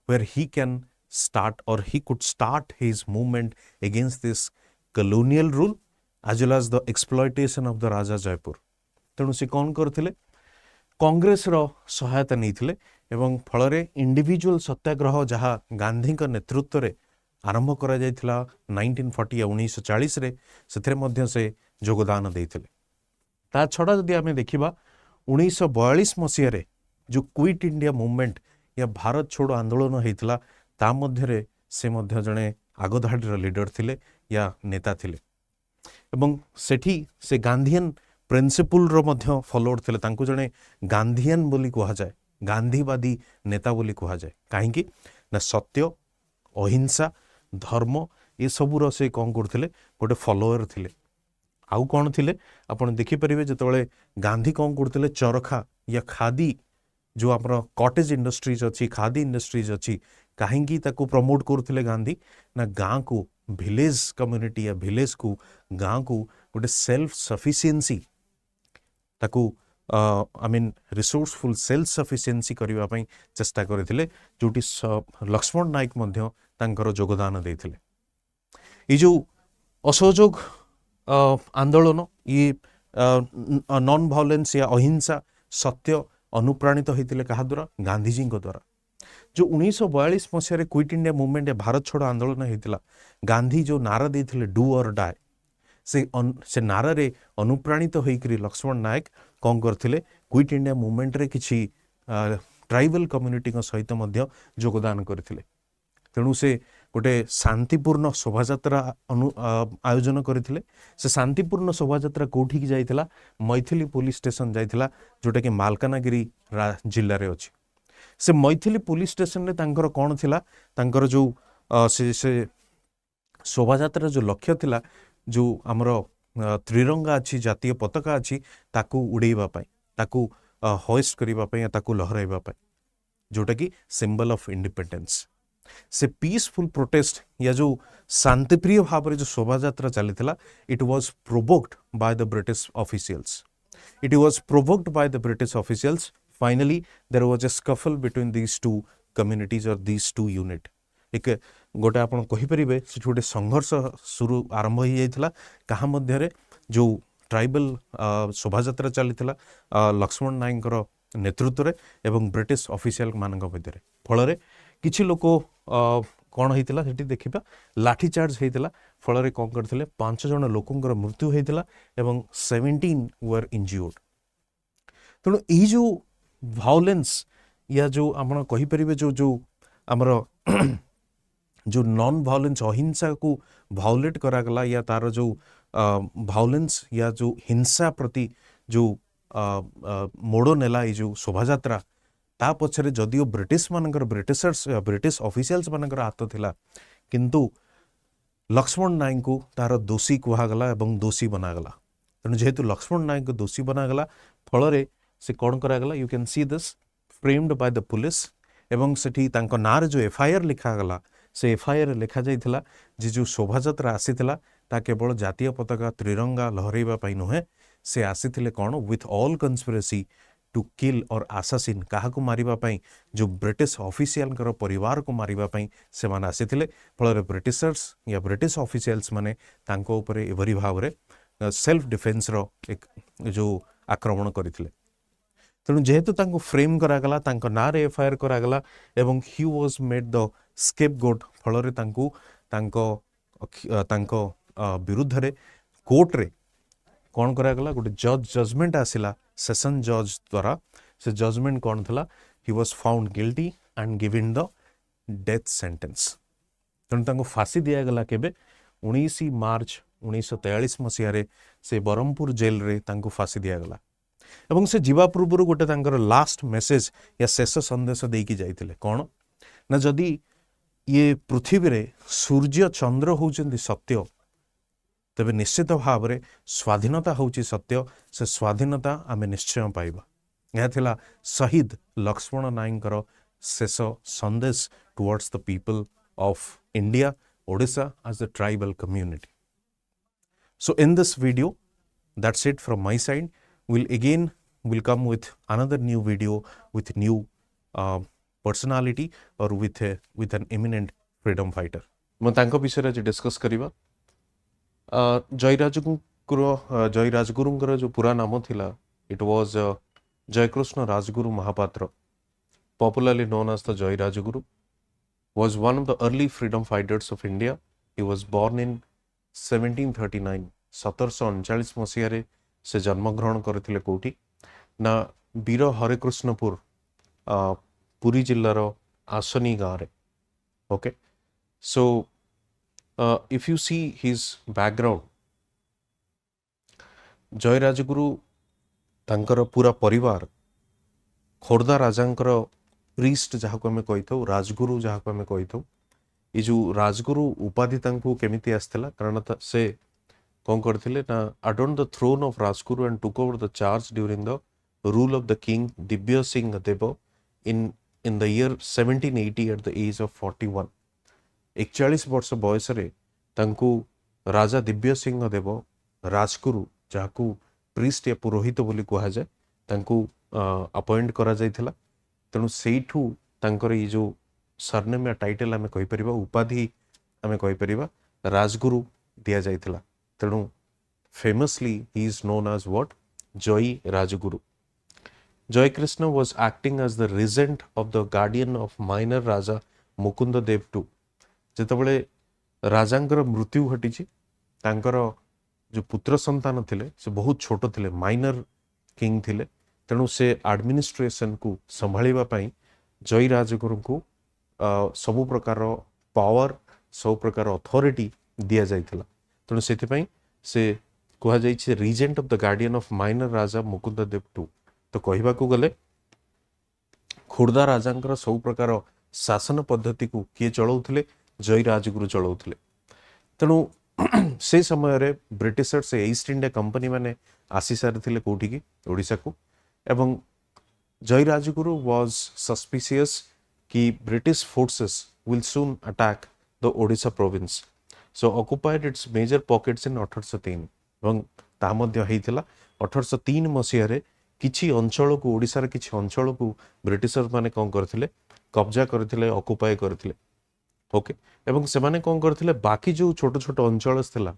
where he can start or he could start his movement against this colonial rule as well as the exploitation of the raja Jaipur. तेणु से कौन करथिले? कांग्रेस रो सहायता नैथिले एवं फलरे इंडिविजुअल सत्याग्रह जहाँ गांधी का नेतृत्व रे आरंभ करा जाइथिला 1940 या 1940 रे, सेथरे मध्य से योगदान देइथिले। ता छड़ा जदि आमे देखिबा 1942 मसीह रे जो क्विट इंडिया मूवमेंट या भारत छोड़ो आंदोलन होइथिला, ता मध्य रे से मध्य जणे आगधाडीर लीडर थिले या नेता थिले। एवं सेठी से गांधीयन प्रिंसिपल रो मध्य फॉलोअर थिले। तांको जणे गांधीयन बोली कहा जाए, गांधीवादी नेता बोली कहा जाए। कहीं ना सत्य, अहिंसा, धर्म ये सबूर से कौन करथिले? गोटे फॉलोअर थिले। आउ कौन थिले? आपण देखि परिबे जेतबेले गांधी कौन करथिले? चरखा या खादी जो आपर कॉटेज इंडस्ट्रीज अच्छी, खादी इंडस्ट्रीज अच्छी, कहीं ताको प्रमोट करथिले गांधी ना गाँ को, विलेज कम्युनिटी या विलेज को, गाँ को गोटे सेल्फ सफिशिएंसी ताको I mean resourceful self sufficiency करबा पई चेष्टा करथिले जोटी लक्ष्मण नायक मध्य तांकर योगदान देथिले। ये जो असहयोग आंदोलन ये नॉन वायलेंस या अहिंसा सत्य अनुप्राणित होते क्या द्वारा गांधीजी द्वारा जो 1942 मसीह क्विट इंडिया मूवमेंट या भारत छोड़ आंदोलन होता गांधी जो नारा देते डू और डाई से नारे अनुप्राणित होकर लक्ष्मण नायक कौन करते क्विट इंडिया मूवमेंट रे किसी ट्राइबल कम्युनिटी सहित योगदान करते तेणु से गोटे शांतिपूर्ण शोभायात्रा आयोजन करते से शांतिपूर्ण शोभायात्रा कौटी की जाइथिला मैथिली पुलिस स्टेशन जाइथिला जोटा कि मालकानगिरी जिले में अच्छी से मैथिली पुलिस स्टेशन रे तांकर कौन थिला तांकर जो से शोभायात्रा जो लक्ष्य थिला जो आमर त्रिरंगा अच्छी जातीय पताका अच्छी ताकू उड़ेबा पाई ताकू होस्ट करबा पाई ताकू लहराइबा पाई जोटा कि सिंबल ऑफ इंडिपेंडेंस से पीसफुल प्रोटेस्ट या जो शांतिप्रिय भाव में जो शोभायात्रा चली it was provoked by the British officials finally there was a scuffle between these two communities और दीज टू यूनिट एक गोटे आप कहींपर से गोटे संघर्ष शुरू आरंभ हो जाता क्या मध्य जो ट्राइबल शोभायात्रा चली लक्ष्मण नायक नेतृत्व एवं ब्रिटिश ऑफिशियल मानक मध्य फल किछि लोक कौन होता है देखा लाठीचार्ज होता फल कौन करते 5 जन लोकंर मृत्यु होता एवं 17 वर इंज्योर्ड। तेणु यही जो वायलेंस या जो आप कहींपर जो जो आमर जो नॉन वायलेंस अहिंसा को वायोलेट करागला या तार जो वायलेंस या जो हिंसा प्रति जो मोड़ नेला ये जो शोभायात्रा ता पछरे जदियो ब्रिटिश ऑफिशियल्स मानकर हाथ थिला किंतु लक्ष्मण नायक को तार दोषी कहगला एवं दोषी बनागला। तेणु जेहेतु लक्ष्मण नायक को दोषी बनागला फल से कौन करागला you can see this framed by the police एवं सेठी तांको नार जो एफआईआर लिखागला से एफआईआर लिखा जाइथिला जे जो शोभायात्रा आसीथिला ता केवल जातीय पताका त्रिरंगा लहराइबा पाई नुहे से आसीथिले कौन with all conspiracy to kill or assassin क्या मारिबा पाई जो ब्रिटिश ऑफिशियल परिवार को मारिबा पाई से माने आसीथिले फल ब्रिटिशर्स या ब्रिटिश ऑफिशियल्स माने तांको ऊपर एभरी भाव रे सेल्फ डिफेन्स रो एक जो आक्रमण करथिले। तेणु जेहेतु तांको फ्रेम करागला तांको नारे एफआईआर करागला एवं he was made the scapegoat फल तांको तांको तांको विरुद्ध रे कोर्ट रे कौन करागला गोटे जजमेंट आसिला सेशन जज द्वारा से जजमेंट कौन थला he was found guilty and given the death sentence. तेणु तांको फांसी दियागला केबे 19 मार्च 1943 मसीह रे से बरहमपुर जेल रे तांको फांसी दियागला एवं से जीवा पूर्व गोटे तांकर लास्ट मेसेज या शेष संदेश देकी जाइतिले कौन ना जदि ये पृथ्वी रे सूर्य चंद्र होउचंदी सत्य तेबे निश्चित भाव में स्वाधीनता होउची सत्य से स्वाधीनता आम निश्चय पाइबा। यह थिला शहीद लक्ष्मण नायकर शेष संदेश towards the people of India Odisha as the tribal community. So in this video that's it from my side. We'll come with another new video with new personality or with an eminent freedom fighter. मैं तांको विषय आज discuss करिबा जय राजगुरुंकर जो पूरा नाम थिला इट वाज Jayakrishna Rajguru Mahapatra popularly known as the Jai Rajaguru was one of the early freedom fighters of India. He was born in 1739 1739 मसीह रे से जन्मग्रहण करथिले कोठी ना वीर हरिकृष्णपुर पुरी जिल्लार आसनी गाँव रे। Okay so if you see his background जय राजगुरु तांकर पूरा परिवार खोर्धा राजांकर प्रीस्ट जहाँ को आम कही था राजगुरु जहाँ को आम कही था ये जो राजगुरु उपाधि तांको केमिति आसथिला कारण से कौन करथिले ना adorn the throne of Rajguru and took over the charge during the rule of the king Divya Singh Deo in the year 1780 at the age of 41 41 वर्ष बयस रे तांको राजा दिव्य सिंह देव राजगुरु जहाँ प्रीस्ट या पुरोहित बोली कहा जाए तांकु अपॉइंट करा जाइथिला तेणु सेठू तांकर ये जो सरनेम या टाइटल आमे कहि परिबा उपाधि आमे कहि परिबा राजगुरु दिया जाइथिला तेणु famously he is known as what Joy Rajguru. Joy Krishna was acting as the regent of the guardian of minor Raja Mukunda Dev II. जेतबळे राजांकर मृत्यु घटी तांकर जो पुत्र संतान थिले से बहुत छोट थिले माइनर किंग थिले तेणु से एडमिनिस्ट्रेशन को संभाळिबा पई जय राजगुरु को सब प्रकार पावर सब प्रकार अथॉरिटी दिया जाइथिला तेणु सेति पई से कहा जाइछे regent of the guardian of minor raja Mukund Dev II तो कहबा को गले खोर्धा राजांकर सब प्रकार शासन पद्धति को किए चलाउथिले जय राजगुरु चलाउथिले तेणु से समय रे ब्रिटिशर्स ईस्ट इंडिया कंपनी माने आसी सारिथिले कोठी की ओडिसा को एवं जय राजगुरु वाज सस्पिशियस कि British forces will soon attack the Odisha province so occupied its major pockets in 1803 एवं ता मध्य हेइथिला 1803 मसिया रे किछि अंचल को ओडिसा रे किछि अंचल को ब्रिटिशर्स माने कोन करथिले कब्जा करथिले ऑक्युपाई करथिले ओके एवं से माने कोन करथिले बाकी जो छोट छोट अंचल थिला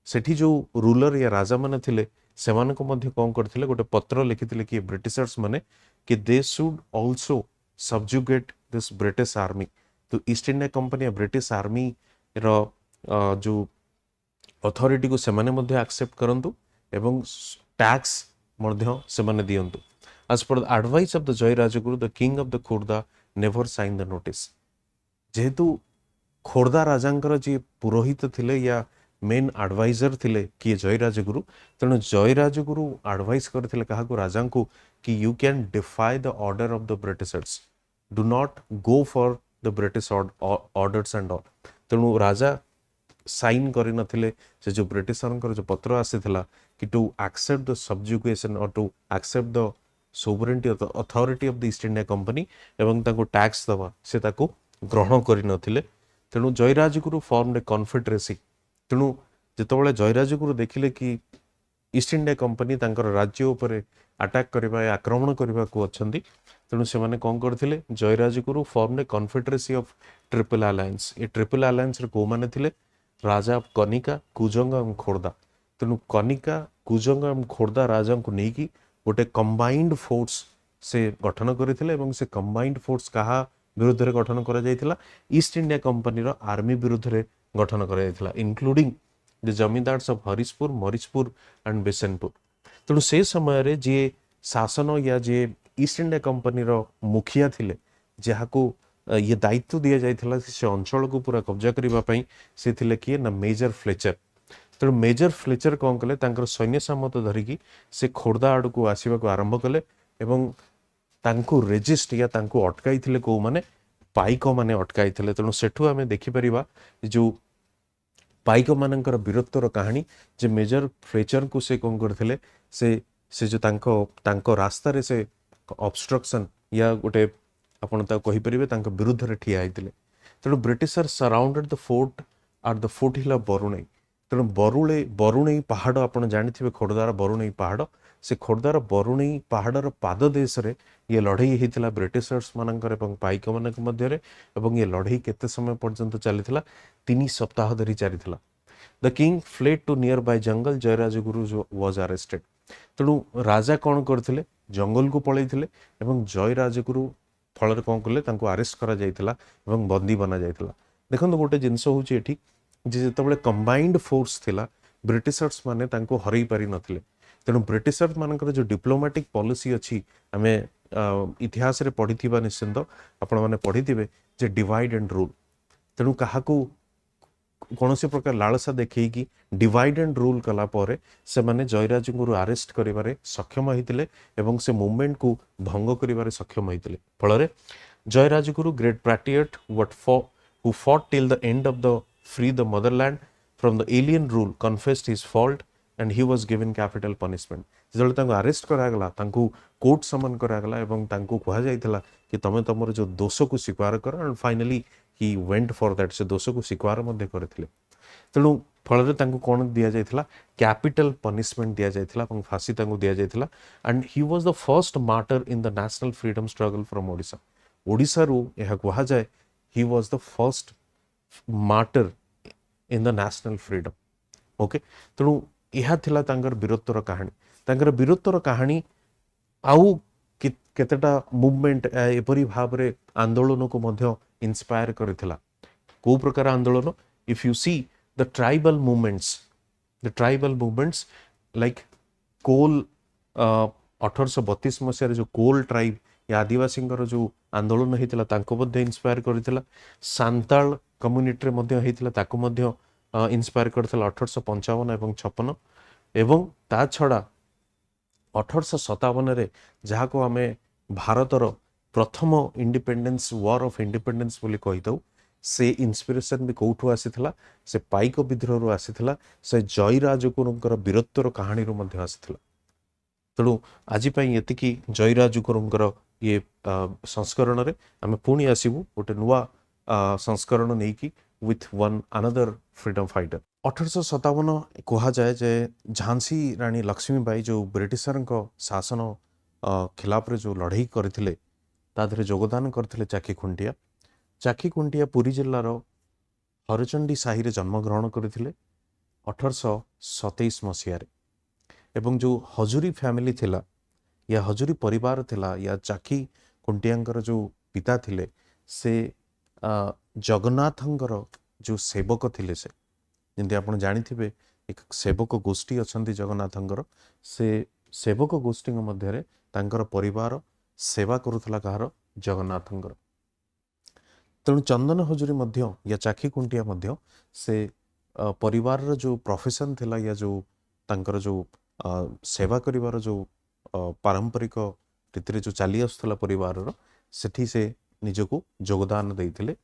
सेठी जो रूलर या राजा माने थिले से माने को मध्य कोन करथिले गोटे पत्र लिखिथिले कि ब्रिटिशर्स माने कि they should also subjugate this British army तो ईस्ट इंडिया कंपनी या ब्रिटिश आर्मी रो जो अथॉरिटी को से माने मध्य एक्सेप्ट करंतु एवं टैक्स मध्य से माने दियंतु as per the advice of the Joy Rajguru the king of the Khordha never signed the notice जेहेतु खोर्धा राजांकर जी पुरोहित थिले या मेन एडवाइजर थिले कि जय राजगुरु तेणु जय राजगुरु एडवाइस करथिले कहा को राजा को कि you can defy the order of the Britishers do not go for the British orders and all तेणु राजा साइन करि नथिले से जो ब्रिटिशरंकर जो पत्र आसीथिला कि to accept the subjugation or to accept the sovereignty of the authority of the East India Company एवं ताको टैक्स दवा से ताको ग्रहण करि नथिले तेणु जय राजगुरु फॉर्मड ए कॉन्फेडरेसी तेणु जेतबळे जय राजगुरु देखिले कि ईस्ट इंडिया कंपनी तांकर राज्य उपरे अटैक करबा या आक्रमण करबा को अछंती तेणु से माने कोन करथिले जय Rajguru formed A confederacy of triple alliance A triple alliance रे को माने थिले राजा कनिका कुजंग एवं खोर्धा तेणु कनिका कुजंग एवं खोर्धा राजा को नेकी गोटे कंबाइंड फोर्स से गठन करथिले एवं से कंबाइंड फोर्स कहा विरुद्ध रे गठन करा जायथिला ईस्ट इंडिया कंपनी रो आर्मी विरुद्ध रे गठन करा जायथिला including the zamindars of Harishpur Marishpur and Besanpur तेणु से समय रे जे शासन या जे ईस्ट इंडिया कंपनी रो मुखिया थिले जहाको ये दायित्व दिया जायथिला से अंचल को पूरा कब्जा करबा पई से थिले कि ना मेजर फ्लेचर तेणु मेजर फ्लेचर कोन कले तांकर सैन्य सामंत धरिकी से खोर्धा आड़ को आसीबा को आरंभ कले एवं तांको रेजिस्ट या तांको अटकाई थिले को माने पाइक माने अटकाई थिले तेणु सेठु आमे देखि परिबा जो पाइक मानकर वीरत्वर कहानी जे मेजर फ्लेचर को से कोन करथिले से जो तांको रास्ता रे से ऑब्स्ट्रक्शन या गोटे आपण ता कहि परिबे तांको विरुद्ध रे ठिया आइतिले तेणु Britisher surrounded the fort at the foothill of Barunei तेणु बरुणई पहाड़ आपण जानिथिबे खोर्धार बरुणई पहाड़ से खोर्धार बरुणई पहाड़र पाद देश रे ये लड़ई हेतिला ब्रिटिशर्स मानकर एवं पाइक मानक मध्य रे एवं ये लड़ई केते समय पर्यंत चलीथिला 3 सप्ताह धरि चलीथिला the king fled to nearby jungle Jai Rajguru was arrested तेणु राजा कोन करथिले जंगल को पळैथिले एवं जय राजगुरु फल कोन कले तांको अरेस्ट करा जायतिला एवं बंदी बना जायतिला देखंतु गोटे जिंस होउची एठी जे जेतबळे कंबाइंड फोर्स थिला ब्रिटिशर्स माने तांको हरई पारि नथिले तेणु ब्रिटिशर्स मानकर जो डिप्लोमेटिक पॉलिसी अच्छी आमे इतिहास रे पढ़िथिबा निश्चिंत आपण माने पढ़िथिबे जे डिवाइड एंड रूल तेणु काहाकू कौनसी प्रकार लालसा देखई कि डिवाइड एंड रूल कला परे से माने जयराज को अरेस्ट करिवारे सक्षम होइतिले एवं से मूवमेंट को भंग करिवारे सक्षम होइतिले फलरे जयराज गुरु great patriot who fought till the end of the free the motherland from the alien rule confessed his fault and he was given capital punishment जले तांको अरेस्ट करा गला तांको कोर्ट समन करा गला एवं तांको कहा जायतिला कि तमे तमर जो दोष को स्वीकार कर and finally he went for that से दोष को स्वीकार मध्ये करथिले तेणु फल कौन दि जाइथिला कैपिटल पनिशमेंट दि जाइथिला এবং फांसी दि जाइथिला and he was the first martyr in the national freedom struggle from Odisha Odisha रु यह कहा जाए he was the first martyr in the national freedom okay तेणु यह थिला तांकर वीरत्वर कहानी तांकर वीरत्वर कहानी आउ केतेटा मूवमेंट एपरी भाव रे आंदोलन को मध्य इंस्पायर करथिला को प्रकार आंदोलन if you see the tribal movements like Kol 1832 मसीह जो कोल ट्राइब या आदिवासी जो आंदोलन होता तांको मध्य इंस्पायर करथिला सांताल कम्युनिटी मध्य होता ताको मध्य इंस्पायर करथिला 1855 एवं 56 एवं ता छड़ा 1857 रे जहा को हमें भारतर प्रथम इंडिपेंडेंस वॉर ऑफ इंडिपेंडेंस बोली कहितौ से इंस्पिरेशन भी कौठु आसीथिला से पाइक विद्रोह रु आसीथिला से जयराजगुरुंकर वीरत्वर कहानी रु मध्य आसीथिला तेणु आज एतिकी जयराजगुरुंकर ये संस्करण रे आमे पुणी आसीबू गोटे नुआ संस्करण नेकी with one another freedom fighter 1857 कहा जाए जे झांसी रानी लक्ष्मीबाई जो ब्रिटिशर शासन खिलाफ रे जो लड़ाई करथिले ताधरे योगदान करथिले चाखी खुंटिया पुरी जिल्लार हरचंडी साही रे जन्म ग्रहण करथिले 1827 मसीह एवं जो हजूरी फैमिली थिला या हजूरी परिवार थिला या चाखी खुंटियांकर जो पिता थिले से जगन्नाथंकर जो सेवक थिले से जंती आपण जानिथिबे एक सेवक गोष्ठी अछंती जगन्नाथंकर से सेवक गोष्ठी मध्य रे तांकर परिवार सेवा करुथला कहार जगन्नाथंकर तेणु चंदन हजूरी मध्य या चाखी खुंटिया मध्य से परिवार जो प्रोफेशन थिला या जो तांकर जो सेवा करिवार जो पारंपरिक रीति जो चली आसुला परिवार सेठी से निजको योगदान देइथिले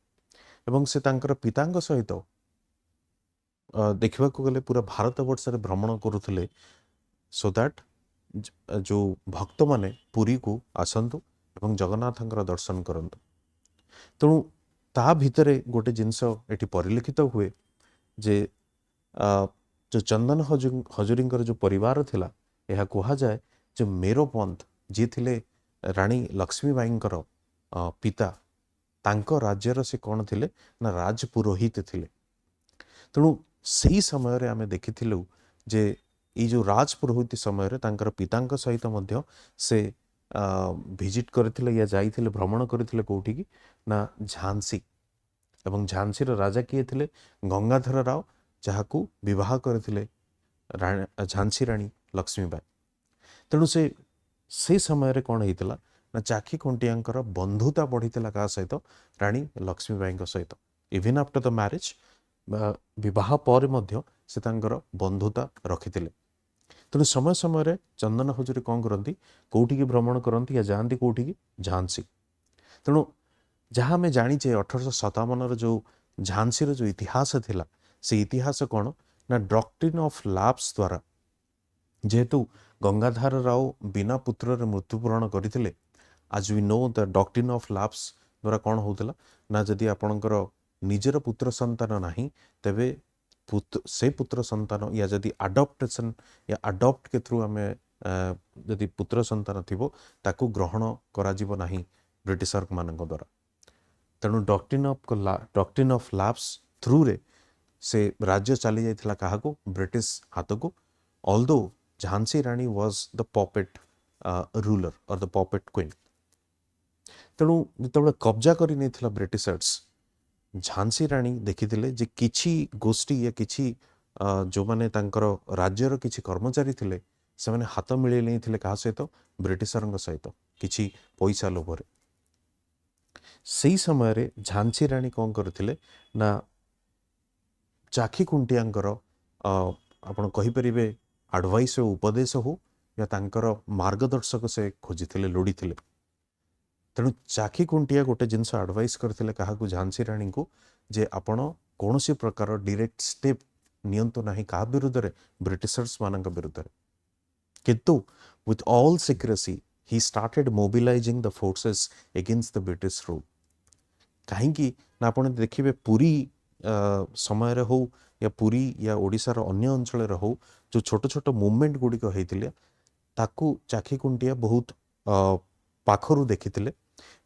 एवं से तांकर पितांग सहित देखा गले पूरा भारत वर्ष रे भ्रमण करुथिले सो दैट जो भक्त माने पुरी को आसंतु एवं जगन्नाथंकर दर्शन करंतु तेणु ता भितरे गोटे जिनस एटी परिलिखित हुए जे जो चंदन हजूरी जो परिवार थिला यह कहा जाए जो मेरोपंथ जी थिले रानी लक्ष्मीबाईंकर पिता तांको राज्यर से कौन थिले ना राजपुरोहित थिले तेणु सही समय रे आमे देखिथिलु जे ई जो राजपुरोहित समय रे तांकर पितांक सहित मध्य से विजिट करथिले या जाइथिले भ्रमण करथिले कोठी की ना झांसी एवं झांसी रो राजा किए थिले गंगाधर राव जहाकू विवाह करथिले झांसी रानी लक्ष्मीबाई तेणु से समय रे कौन होइतिला ना चाखी खुंटियांकर बंधुता बढ़ीतिला का सहित रानी लक्ष्मीबाई सहित इवन आफ्टर द मैरिज विवाह पर मध्य से तांकर बंधुता रखिथिले तेणु समय समय चंदन हजूरी कौन करती कौटी की भ्रमण करती या जाती कौटी की झांसी तेणु जहाँ आम जाचे 1857 जो झांसी जो इतिहास थिला से इतिहास कौन ना डॉक्ट्रिन ऑफ लैप्स द्वारा जेहेतु गंगाधर राव बिना पुत्र मृत्युवरण करते आज we know the doctrine of lapse द्वारा कौन होता ना जदि आपणकर निजर पुत्र संतान नहीं तेबे से पुत्र संतान या जदि अडॉप्टेशन या अडॉप्ट के थ्रू आम जदि पुत्र संतान थिबो ताकू ग्रहण करा जीवो नाही ब्रिटिशर मान द्वारा तेणु डॉक्ट्रिन ऑफ लैप्स थ्रू रे से राज्य चली जाइथिला काहाको ब्रिटिश हाथ को although Jhansi Rani was the puppet ruler or the puppet queen तेणु जिते कब्जा कर नहीं ब्रिटिशर्स झांसी रानी देखिथिले जे किछि गोष्ठी या किछि जो माने तांकर राज्यर किछि कर्मचारी थिले से माने हाथ मिले नहीं थिले कहा सहित ब्रिटिशर सहित किछि पैसा लोभरे सही समय रे झांसी रानी कौन करथिले ना चाखी खुंटियांकर आपण कहि परिबे एडवाइस उपदेश हो या तांकर मार्गदर्शक से खोजिथिले लोड़ीथिले तेणु चाखी खुंटिया गोटे जिनस एडवाइस करथिले काहाकू झांसी रानी को जे आपण कौनसी प्रकार डायरेक्ट स्टेप नियंतु नाही का विरुद्ध रे ब्रिटिशर्स मानक विरुद्ध रे किंतु with all secrecy he started mobilising the forces against the British rule कहीं ना आपण देखिए पुरी समय हो या पुरी या ओडिशार अन्य अंचल हो जो छोट छोट मुवमेंट गुड़िक होते ताकू चाखीकुंटिया बहुत पाखरू देखिथिले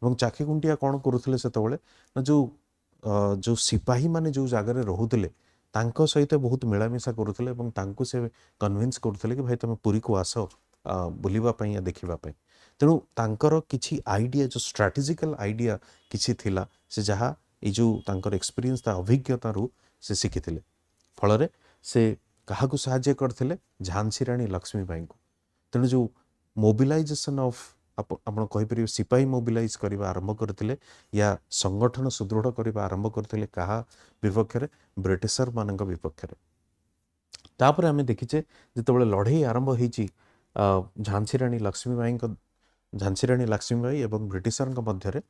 ଏବଂ ଚାଖିକୁଣ୍ଟିଆ କ'ଣ କରୁଥିଲେ ସେତେବେଳେ ନା जो सिपाही माने जो जगार रोते तांको सहित बहुत मिलामिशा करुले और तांको से कन्विन्स करुले कि भाई तुम पुरी को आस बुलावाई या देखापी तेणु तांकर किछि आइडिया जो स्ट्राटेजिकल आइडिया किछि थिला से जहाँ ये जो तांकर एक्सपीरियंस अभिज्ञता रू से शिखिथिले फल से क्या साहाय्य करथिले झांसी रानी लक्ष्मीबाई को तेणु जो मोबिलाइजेशन ऑफ आपण कहीपर सिपाही मोबिलाइज करने आरंभ करते या संगठन सुदृढ़ करने आरंभ करते क्या विपक्ष ब्रिटिशर मान विपक्ष तापर आम देखीचे जिते लड़े आरंभ होती झांसी रानी लक्ष्मीबाई एवं ब्रिटिशर मध्य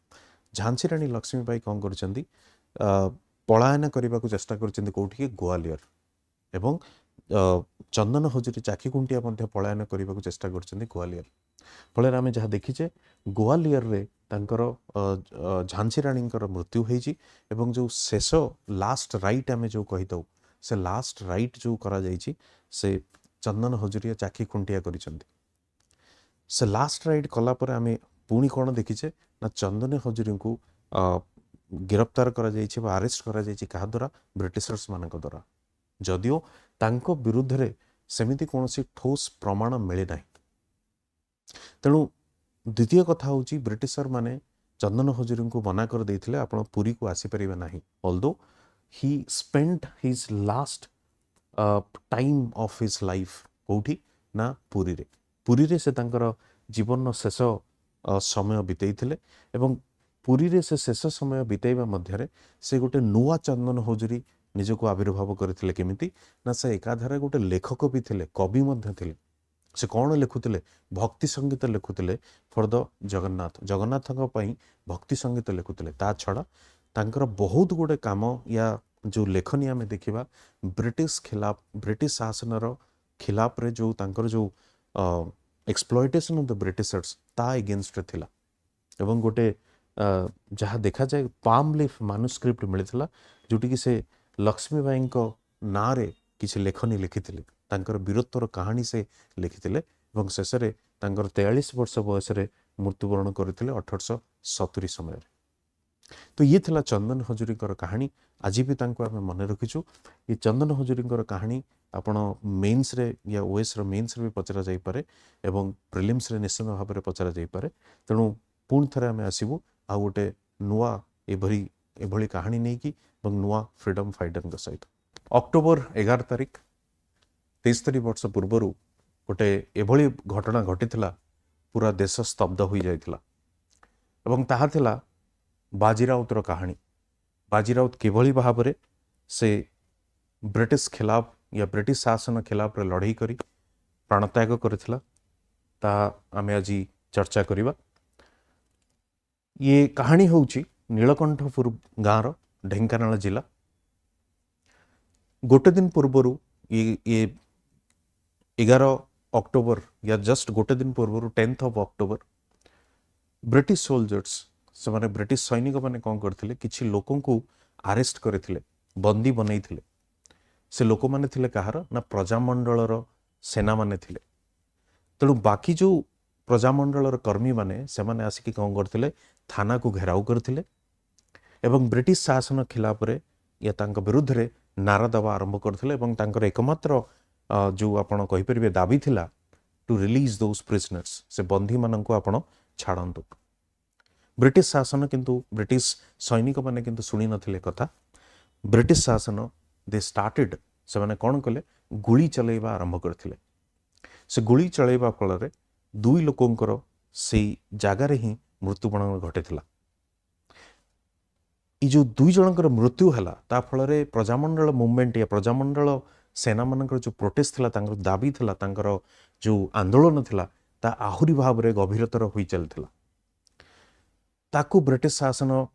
झांसी रानी लक्ष्मीबाई कौन कर पलायन करने को चेष्टा कर कौटी ग्वालियर एवं चंदन हजूरी चाखीकुंटिया पलायन करने को चेष्टा कर ग्वालियर फल आम जहाँ देखीचे ग्वालियर रे तांकर झांसी रानी मृत्यु होती एवं जो शेष लास्ट राइट आम जो कहीदू से लास्ट राइट जो करा जाइछि से चंदन हजूरिया चाखीकुंटिया करिसेंती से लास्ट राइट कलापर आम पुणी कौन देखीचे ना चंदन हजूरी को गिरफ्तार करा जाइछि बा अरेस्ट करा जाइछि कहा द्वारा ब्रिटिशर्स मान द्वारा जदियो तांको विरुद्ध रे सेमिति कोनोसी ठोस प्रमाण मिले ना तेणु द्वितीय कथा हूँ ब्रिटिशर माने चंदन हजूरी को मना कर देथिले आपण पुरी को आसीपर ना although he spent his last time of his life कौटी ना पुरी रे से तांकर जीवन शेष समय बितेइथिले एवं पुरी रे से शेष समय बितेइबा मध्यरे से गोटे नुआ चंदन हजूरी निजको आविर्भाव करथिले केमिति ना से एकाधारे गोटे लेखक भी थिले कवि मध्य थिले से कौन लिखुले भक्ति संगीत लिखुले फॉर द जगन्नाथ भक्ति संगीत लिखुले ता छड़ा तांकर बहुत गुड़े काम या जो लेखनी आम देखा ब्रिटिश शासन खिलाफ रे जो तांकर जो एक्सप्लॉयटेशन ऑफ द ब्रिटिशर्स ता एगेंस्ट थिला एवं गोटे जहाँ देखा जाए पाम लीफ मानुस्क्रिप्ट मिलता जोटि से लक्ष्मीबाई ना रे किसी लेखनी लिखिथिले तांकर वीरत्वर कहानी से लिखिथिले एवं शेष में तांकर 43 वर्ष बयस मृत्युवरण करते 1870 समय तो ये थिला चंदन हजूरी कहानी आज भी आम मन रखीचु ये चंदन हजूरी कहानी आपण मेन्स रे या ओएस रो मेन्स रे भी पचरा जाई पारे एवं प्रिलिम्स रे निश्चित भाव में पचरा जाई पारे तेणु पुणी थे आम आसबू आ गोटे नुआ एभली कहानी नहीं कि नुआ फ्रीडम फाइटर सहित अक्टोबर 11 तारिख 73 वर्ष पूर्वर गोटे एभली घटना घटीला पूरा देश स्तब्ध हो जाइथिला एवं ताहा थिला बाजीराउतर कहानी बाजीराउत किभली भाव में से ब्रिटिश खिलाफ या ब्रिटिश शासन खिलाफ रे लड़ाई करी प्राणत्याग करथिला ता आमे आज चर्चा करिबा ये कहानी होउची नीलकंठपुर गाँव ढेंकानाल जिला गोटे दिन पूर्वर ये 11 अक्टोबर या जस्ट गोटे दिन पूर्वर 10th of October British soldiers से माने ब्रिटिश सैनिक माने कौन करथिले किछि लोकों को अरेस्ट करथिले बंदी बनैथिले से लोक माने थिले कहार ना प्रजामंडलर सेना माने थिले तेणु बाकी जो प्रजामंडलर कर्मी माने से माने आसिकी कौन करथिले थाना को घेराव करथिले एवं ब्रिटिश शासन खिलाफ रे या तांका विरुद्ध रे नारा दवा आरंभ करथिले एवं तांकर एकमात्र जो आपण कहि परिबे दाबी थिला टू रिलीज दोज प्रिजनर्स से बंदी माननको आपण छाड़ंतु ब्रिटिश शासन किंतु ब्रिटिश सैनिक माने किंतु सुनी नथिले कथा ब्रिटिश शासन दे स्टार्टेड से माने कोन कले गुली चलेबा आरंभ करथिले से गुली चलेबा फल रे दुई लोकंकर से जागारे ही मृत्युवरण घटिथिला ये जो दुई जनकर मृत्यु है ता फल रे प्रजामंडल मूवमेंट या प्रजामंडल सेना मानकर जो प्रोटेस्ट थिला तांकर दाबी थिला तांकर जो आंदोलन थिला ता आहुरी भाव रे गभीरतर होई चलथिला ताकू ब्रिटिश शासन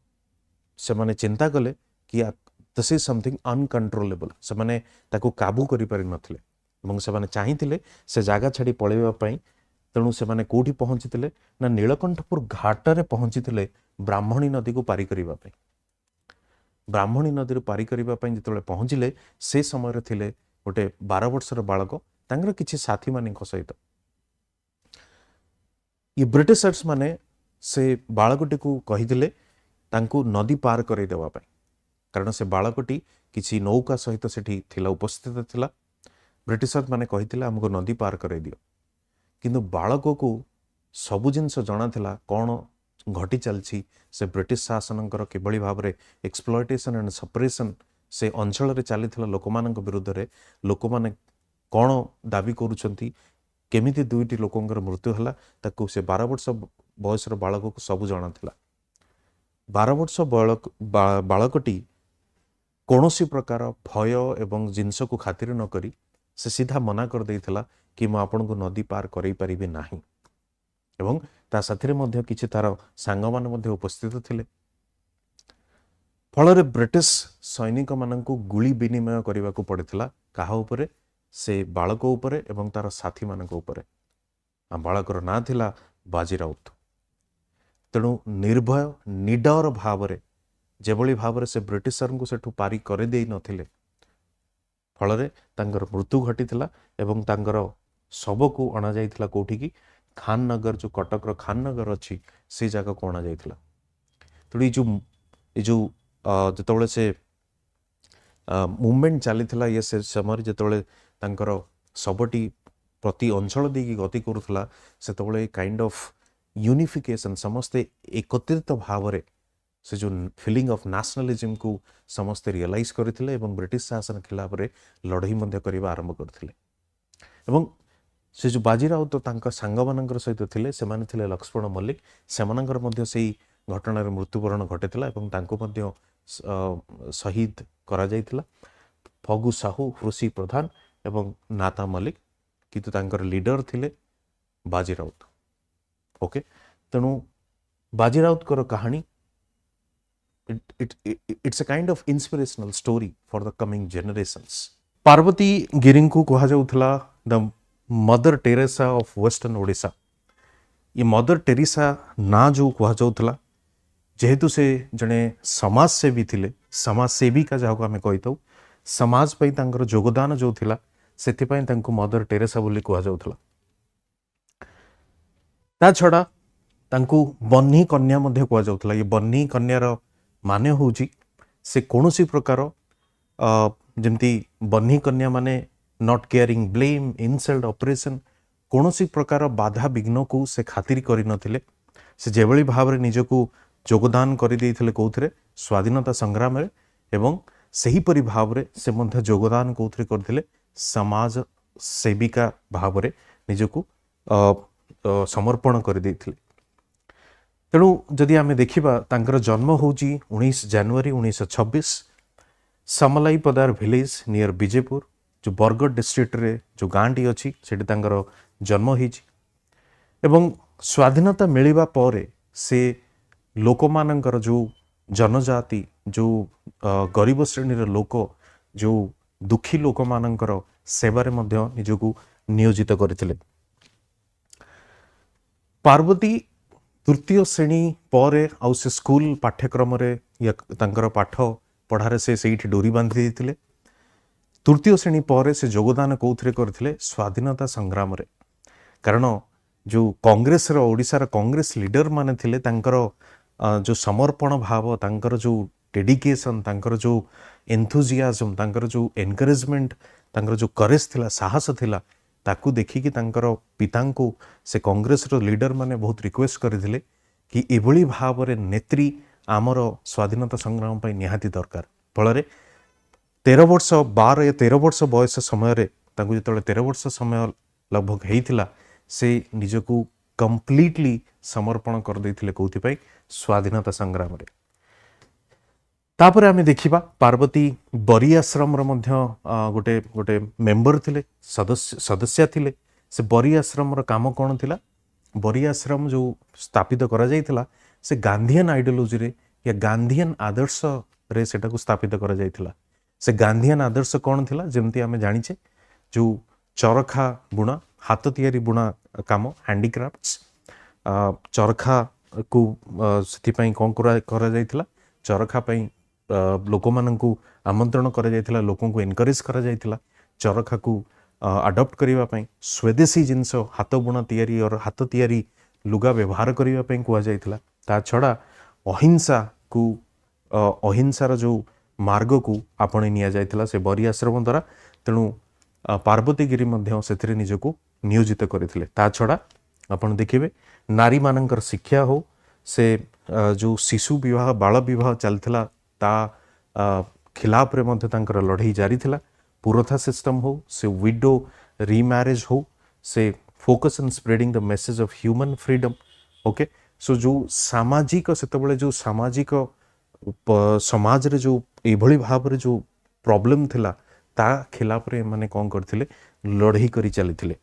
से माने चिंता कले कि दिस इज समथिंग अनकंट्रोलेबल से माने ताकू काबू करि पारि नथिले एवं से माने चाहिथिले से जागा छाड़ी पळेबा पई तेणु से माने कोठी पहुंचीथिले ना नीलकंठपुर घाट रे पहुंचीथिले ब्राह्मणी नदी को पारी करिबा पई ବ୍ରାହ୍ମଣୀ ନଦୀରୁ ପାରି କରିବା ପାଇଁ ଯେତେବେଳେ ପହଞ୍ଚିଲେ ସେ ସମୟରେ ଥିଲେ ଗୋଟେ 12 ବର୍ଷର ବାଳକ ତାଙ୍କର କିଛି ସାଥୀମାନଙ୍କ ସହିତ। ये ब्रिटिशर्स माने से बालकटी कहीदेले तांकू नदी पार करई देवा पाई, कारण से बालकटी किसी नौका सहित सेठी थिला उपस्थित थिला। ब्रिटिशर्स माने कहिथिले हमको नदी पार करई दियो, किंतु बालक को सबु जिनस जଣା थिला कौन घटी चलछि, से ब्रिटिश शासनकर किभଳି भाबरे एक्सप्लॉयटेशन एंड सप्रेशन से अंचल रे चलीथिला लोकमानक विरुद्ध रे लोक माने कौन दाबी करूछंती, केमिति दुईटी लोकंकर मृत्यु हला ताकू से 12 वर्ष बयसर बालक को सबु जଣା थिला। 12 वर्ष बालकटी कौनसी प्रकार भय एवं जिनस को खातिर न करी से सीधा मना कर देइथिला कि मु आपन को नदी पार करई परिबे नाही, एवं ता साथी रे मध्य किछि तार सांग मान मध्य उपस्थित थिले। फल ब्रिटिश सैनिक माननकु गुली विनिमय करने को पड़ता कहा उपरे, से बालक उपरे एवं तार साथी मानक उपरे। बालकर ना थिला बाजी राउत। तेणु निर्भय निडर भावरे जेभली भावरे से ब्रिटिशर को सेठू पारी करे देई नथिले, फल तांकर मृत्यु घटीथिला एवं तांकर शव को अणा जाइथिला कोठी की खान नगर, जो कटक रो खान नगर अच्छी से जगह को अणा जाइथिला। तेणु ये जो जेतबले से मूवमेंट चली ये से समय जेतबले तांकर सबटी प्रति अंचल देकी गति करुला, सेतबले काइंड ऑफ यूनिफिकेशन समस्ते एकत्रित भावरे से जो फीलिंग ऑफ नेशनलिज्म को समस्ते रियलाइज करथिले एवं ब्रिटिश शासन खिलाफ रे लड़ई मध्य करबा आरंभ करथिले। एवं से जो बाजीराव तो तांका सांग मानकर सहित थिले, सेमाने थिले लक्ष्मण मल्लिक, सेमानकर मध्य सेही घटनार मृत्युवरण घटिथिला एवं तांको मध्य शहीद करा जाइथिला। फगु साहू, ऋषि प्रधान एवं नाता मल्लिक, किंतु तांकर लीडर थिले बाजीराउत। ओके, तेणु बाजीराउत कर कहानी it's a kind of inspirational story for the coming generations. Parvati Giri को कहा जाउथला the Mother Teresa of western Odisha. ये मदर टेरेसा ना जो कहा जाउथला, जेहेतु से जड़े समाजसेवी थिले, समाजसेविका जहाँ को आम कही समाज पर तांकर योगदान जो थिला सेथिपाई तांको मदर टेरेसा बोली कहा जाउथला। ता छड़ा तांको बन्ही कन्या मध्य कहा जाउथला। ये बन्ही कन्यार माने होउची से कोनोसी प्रकार जेमती बन्ही कन्या माने not caring, blame, insult, operation, कोनोसी प्रकार बाधा विघ्न को से खातिर करि नथिले। से जेभली भावरे निजको योगदान कर कौथे स्वाधीनता संग्राम रे, एवं सही परि भावरे से मध्य योगदान कौथे करथिले समाज सेविका भावरे निजको समर्पण कर देथिले। तेणु जदि आमे देखिबा तांकर जन्म होउची 19 जनवरी 1926 समलाई पदार विलेज नियर विजयपुर, जो बरगढ़ डिस्ट्रिक्ट रे जो गाँटी अच्छी सेठी तांकर जन्म होइची। एवं स्वाधीनता मिलिबा परे से लोकमानंकर जो जनजाति, जो गरीब श्रेणी लोक, जो दुखी लोक मानंकर सेवारे मध्य निजको नियोजित करथिले। पार्वती तृतीय श्रेणी पर आउ से स्कूल पाठ्यक्रम रे तांकर पाठ पढ़ारे से सेठी डोरी बांधि देथिले। तृतीय श्रेणी पर से योगदान कौथे करथिले स्वाधीनता संग्राम रे, कारण जो कांग्रेस रो ओडिसा रो कांग्रेस लीडर माने थिले तांकर जो समर्पण भाव, तांकर जो डेडिकेशन, तांकर जो एंथुजियाज्म, तांकर जो एनकरेजमेंट, तांकर जो करेज थिला, साहस थिला, ताकू देखिकी तांकर पितांको से कांग्रेस रो लीडर माने बहुत रिक्वेस्ट करथिले कि एभली भावरे नेत्री आमर स्वाधीनता संग्राम पई निहाती दरकार। फल 13 वर्ष 12 या 13 वर्ष बयस समय रे तांको जेतले 13 वर्ष समय लगभग हेइथिला, से निजको कंप्लीटली समर्पण कर देथिले कोथि पई स्वाधीनता संग्राम रे। तापर आमे देखिबा पार्वती बरी आश्रम रो मध्य गोटे गोटे मेंबर थिले, सदस्य थिले। से बरी आश्रम रो काम कोन थिला? बरी आश्रम जो स्थापित करा जाइथिला से गांधीयन आइडियोलॉजी रे या गांधीयन आदर्श रे सेटा को स्थापित करा जाइथिला। से गांधीयन आदर्श कोन थिला? जेमती आमे जानिचे जो चरखा बुणा, हाथ तियारी बुणा काम, हैंडीक्राफ्ट्स, चरखा को सेथिपाई कोन करा जाइथिला, चरखा पई ଲୋକମାନଙ୍କୁ ଆମନ୍ତ୍ରଣ କରାଯାଇଥିଲା, ଲୋକଙ୍କୁ ଏନକରେଜ କରାଯାଇଥିଲା ଚରଖାକୁ ଆଡପ୍ଟ କରିବା ପାଇଁ, ସ୍ୱଦେଶୀ ଜିନିଷ ହାତ ବୁଣା ତିଆରି ହାତ ତିଆରି ଲୁଗା ବ୍ୟବହାର କରିବା ପାଇଁ କୁହାଯାଇଥିଲା। ତା ଛଡ଼ା ଅହିଂସାକୁ ଅହିଂସାର ଯେଉଁ ମାର୍ଗକୁ ଆପଣେଇ ନିଆଯାଇଥିଲା ସେ ବରି ଆଶ୍ରମ ଦ୍ୱାରା। ତେଣୁ ପାର୍ବତୀଗିରି ମଧ୍ୟ ସେଥିରେ ନିଜକୁ ନିୟୋଜିତ କରିଥିଲେ। ତା ଛଡ଼ା ଆପଣ ଦେଖିବେ ନାରୀମାନଙ୍କର ଶିକ୍ଷା ହଉ, ସେ ଯେଉଁ ଶିଶୁ ବିବାହ ବାଳ ବିବାହ ଚାଲିଥିଲା ତା ଖିଲାଫରେ ମଧ୍ୟ ତାଙ୍କର ଲଢ଼େଇ ଜାରି ଥିଲା। ପୁରଥା ସିଷ୍ଟମ ହଉ, ସେ ୱିଡୋ ରିମ୍ୟାରେଜ ହଉ, ସେ focus on spreading the message of human freedom. Okay, so ଯେଉଁ ସାମାଜିକ ସେତେବେଳେ ଯେଉଁ ସାମାଜିକ ସମାଜରେ ଯେଉଁ ଏଭଳି ଭାବରେ ଯେଉଁ ପ୍ରୋବ୍ଲେମ୍ ଥିଲା ତା ଖିଲାଫରେ ଏମାନେ କ'ଣ କରିଥିଲେ, ଲଢ଼େଇ କରି ଚାଲିଥିଲେ।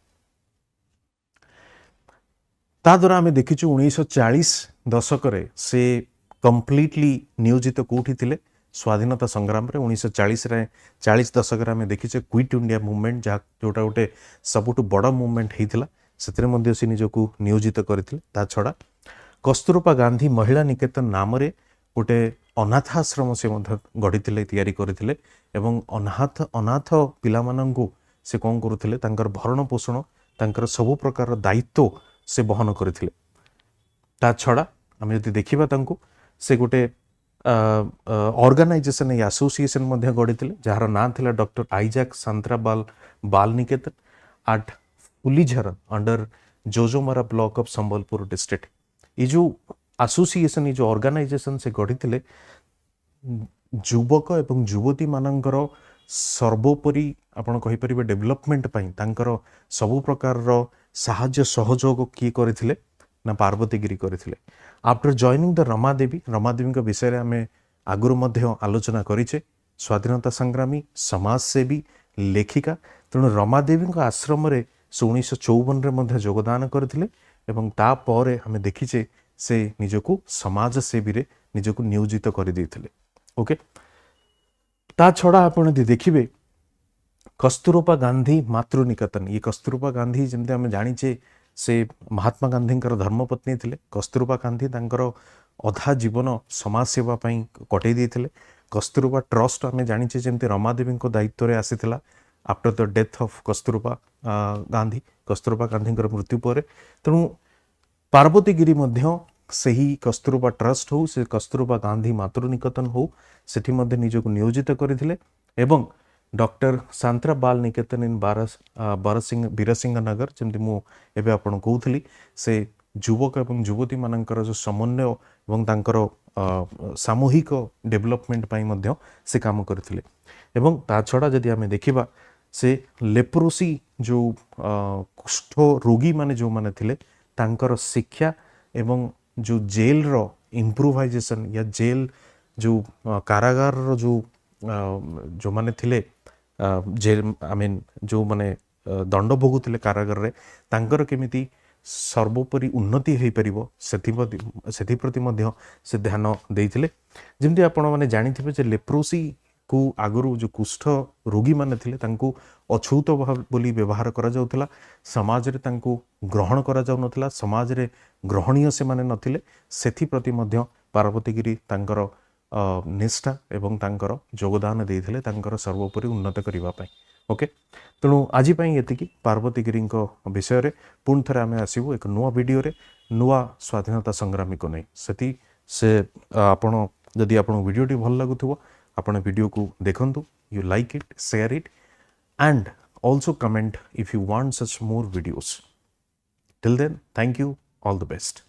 ତା ଦ୍ୱାରା ଆମେ ଦେଖିଛୁ 1940 ଦଶକରେ ସେ କମ୍ପ୍ଲିଟଲି ନିୟୋଜିତ କେଉଁଠି ଥିଲେ, ସ୍ୱାଧୀନତା ସଂଗ୍ରାମରେ। 1940 ଦଶକରେ ଆମେ ଦେଖିଛେ କ୍ୱିଟ୍ ଇଣ୍ଡିଆ ମୁଭମେଣ୍ଟ, ଯେଉଁଟା ଗୋଟେ ସବୁଠୁ ବଡ଼ ମୁଭମେଣ୍ଟ ହେଇଥିଲା, ସେଥିରେ ମଧ୍ୟ ସେ ନିଜକୁ ନିୟୋଜିତ କରିଥିଲେ। ତା ଛଡ଼ା କସ୍ତୁରବା ଗାନ୍ଧୀ ମହିଳା ନିକେତନ ନାମରେ ଗୋଟେ ଅନାଥ ଆଶ୍ରମ ସେ ମଧ୍ୟ ଗଢ଼ିଥିଲେ, ତିଆରି କରିଥିଲେ ଏବଂ ଅନାଥ ପିଲାମାନଙ୍କୁ ସେ କ'ଣ କରୁଥିଲେ, ତାଙ୍କର ଭରଣ ପୋଷଣ, ତାଙ୍କର ସବୁ ପ୍ରକାର ଦାୟିତ୍ୱ ସେ ବହନ କରିଥିଲେ। ତା ଛଡ଼ା ଆମେ ଯଦି ଦେଖିବା ତାଙ୍କୁ, ସେ ଗୋଟେ ଅର୍ଗାନାଇଜେସନ ଏଇ ଆସୋସିଏସନ ମଧ୍ୟ ଗଢ଼ିଥିଲେ, ଯାହାର ନାଁ ଥିଲା doctor Isaac Santra Bal Niketan at Fulijhar under Jojomara block of Sambalpur district. ये जो आसोसिएशन, ये जो ऑर्गेनाइजेशन से गढ़ी युवक एवं युवती मानकर सर्वोपरि आपण कहीपर डेवलपमेंट तांकर सबु प्रकार साहाय्य सहयोग किए करथिले ना पार्वतीगिरी करथिले। आफ्टर जॉइनिंग द रमादेवी विषय आम आगुरी मध्य आलोचना करिछे। स्वाधीनता संग्रामी, समाजसेवी, लेखिका। तेणु रमादेवी आश्रम रे 1954 योगदान करथिले एवं तापर आम देखीचे से निजको समाजसेवी रे निजको नियोजित कर देथिले। ओके, ता छड़ा आपण देखिबे कस्तूरबा गांधी मातृनिकेतन। ये कस्तूरबा गांधी जमते आम जानिचे से महात्मा गांधी धर्मपत्नी थिले। कस्तूरबा गांधी तांकर अधा जीवन समाज सेवा पई कटै देथिले। कस्तूरबा ट्रस्ट आम जानिचे जमते रमादेवी दायित्व रे आसीथिला after the death of Kasturba Gandhi. Kasturba Gandhi मृत्यु पर तेणु पार्वतीगिरी मध्य सही कस्तूरबा ट्रस्ट हो, से कस्तूरबा गांधी मातृनिकेतन हो, सेठी मध्य निजको नियोजित करथिले एवं डॉक्टर सांत्रा बाल निकेतन इन बीरसिंह नगर जमती मु एबे आपण कहूथली, से युवक एवं युवती मानकर जो समन्वय एवं तांकर सामूहिक डेवलपमेंट पाई मध्य से काम करथिले। एवं ता छड़ा जदि आमे देखिबा से लेप्रोसी जो कुष्ठ रोगी माने जो माने थिले तांकर शिक्षा एवं जो जेल रो इम्प्रोवाइजेशन या जेल जो कारागार रो जो माने थिले जेल आई मीन जो माने दंड भोगुथिले कारागार रे तांकर केमिति सर्वोपरि उन्नति हो पारिबो सेथि प्रति मध्य से ध्यान देइथिले। जेमति आपण माने जानिथिबे जे लेप्रोसी को आगुरु जो कुष्ठ रोगी माने थिले तांको अछूत बोली व्यवहार करा जाउथला। समाज रे तांको ग्रहण करा जाउ नथला, समाज रे ग्रहणीय से माने नथिले। सेथि प्रति मध्य पार्वतीगिरी तांकर निष्ठा एवं तांकर योगदान देइथिले तांकर सर्वोपरि उन्नत करिवा पई। ओके, तेणु आज पई एतिकी पार्वतीगिरी विषय रे। पुणी थरे आमे आसीबो एक नुआ वीडियो रे नुआ स्वाधीनता संग्रामी को नहीं। सेति से आपण जदि आपण वीडियोटी भल लागुथुबो आपण वीडियो को देखंतु, you like it, share it and also comment if you want such more videos. Till then, thank you, all the best.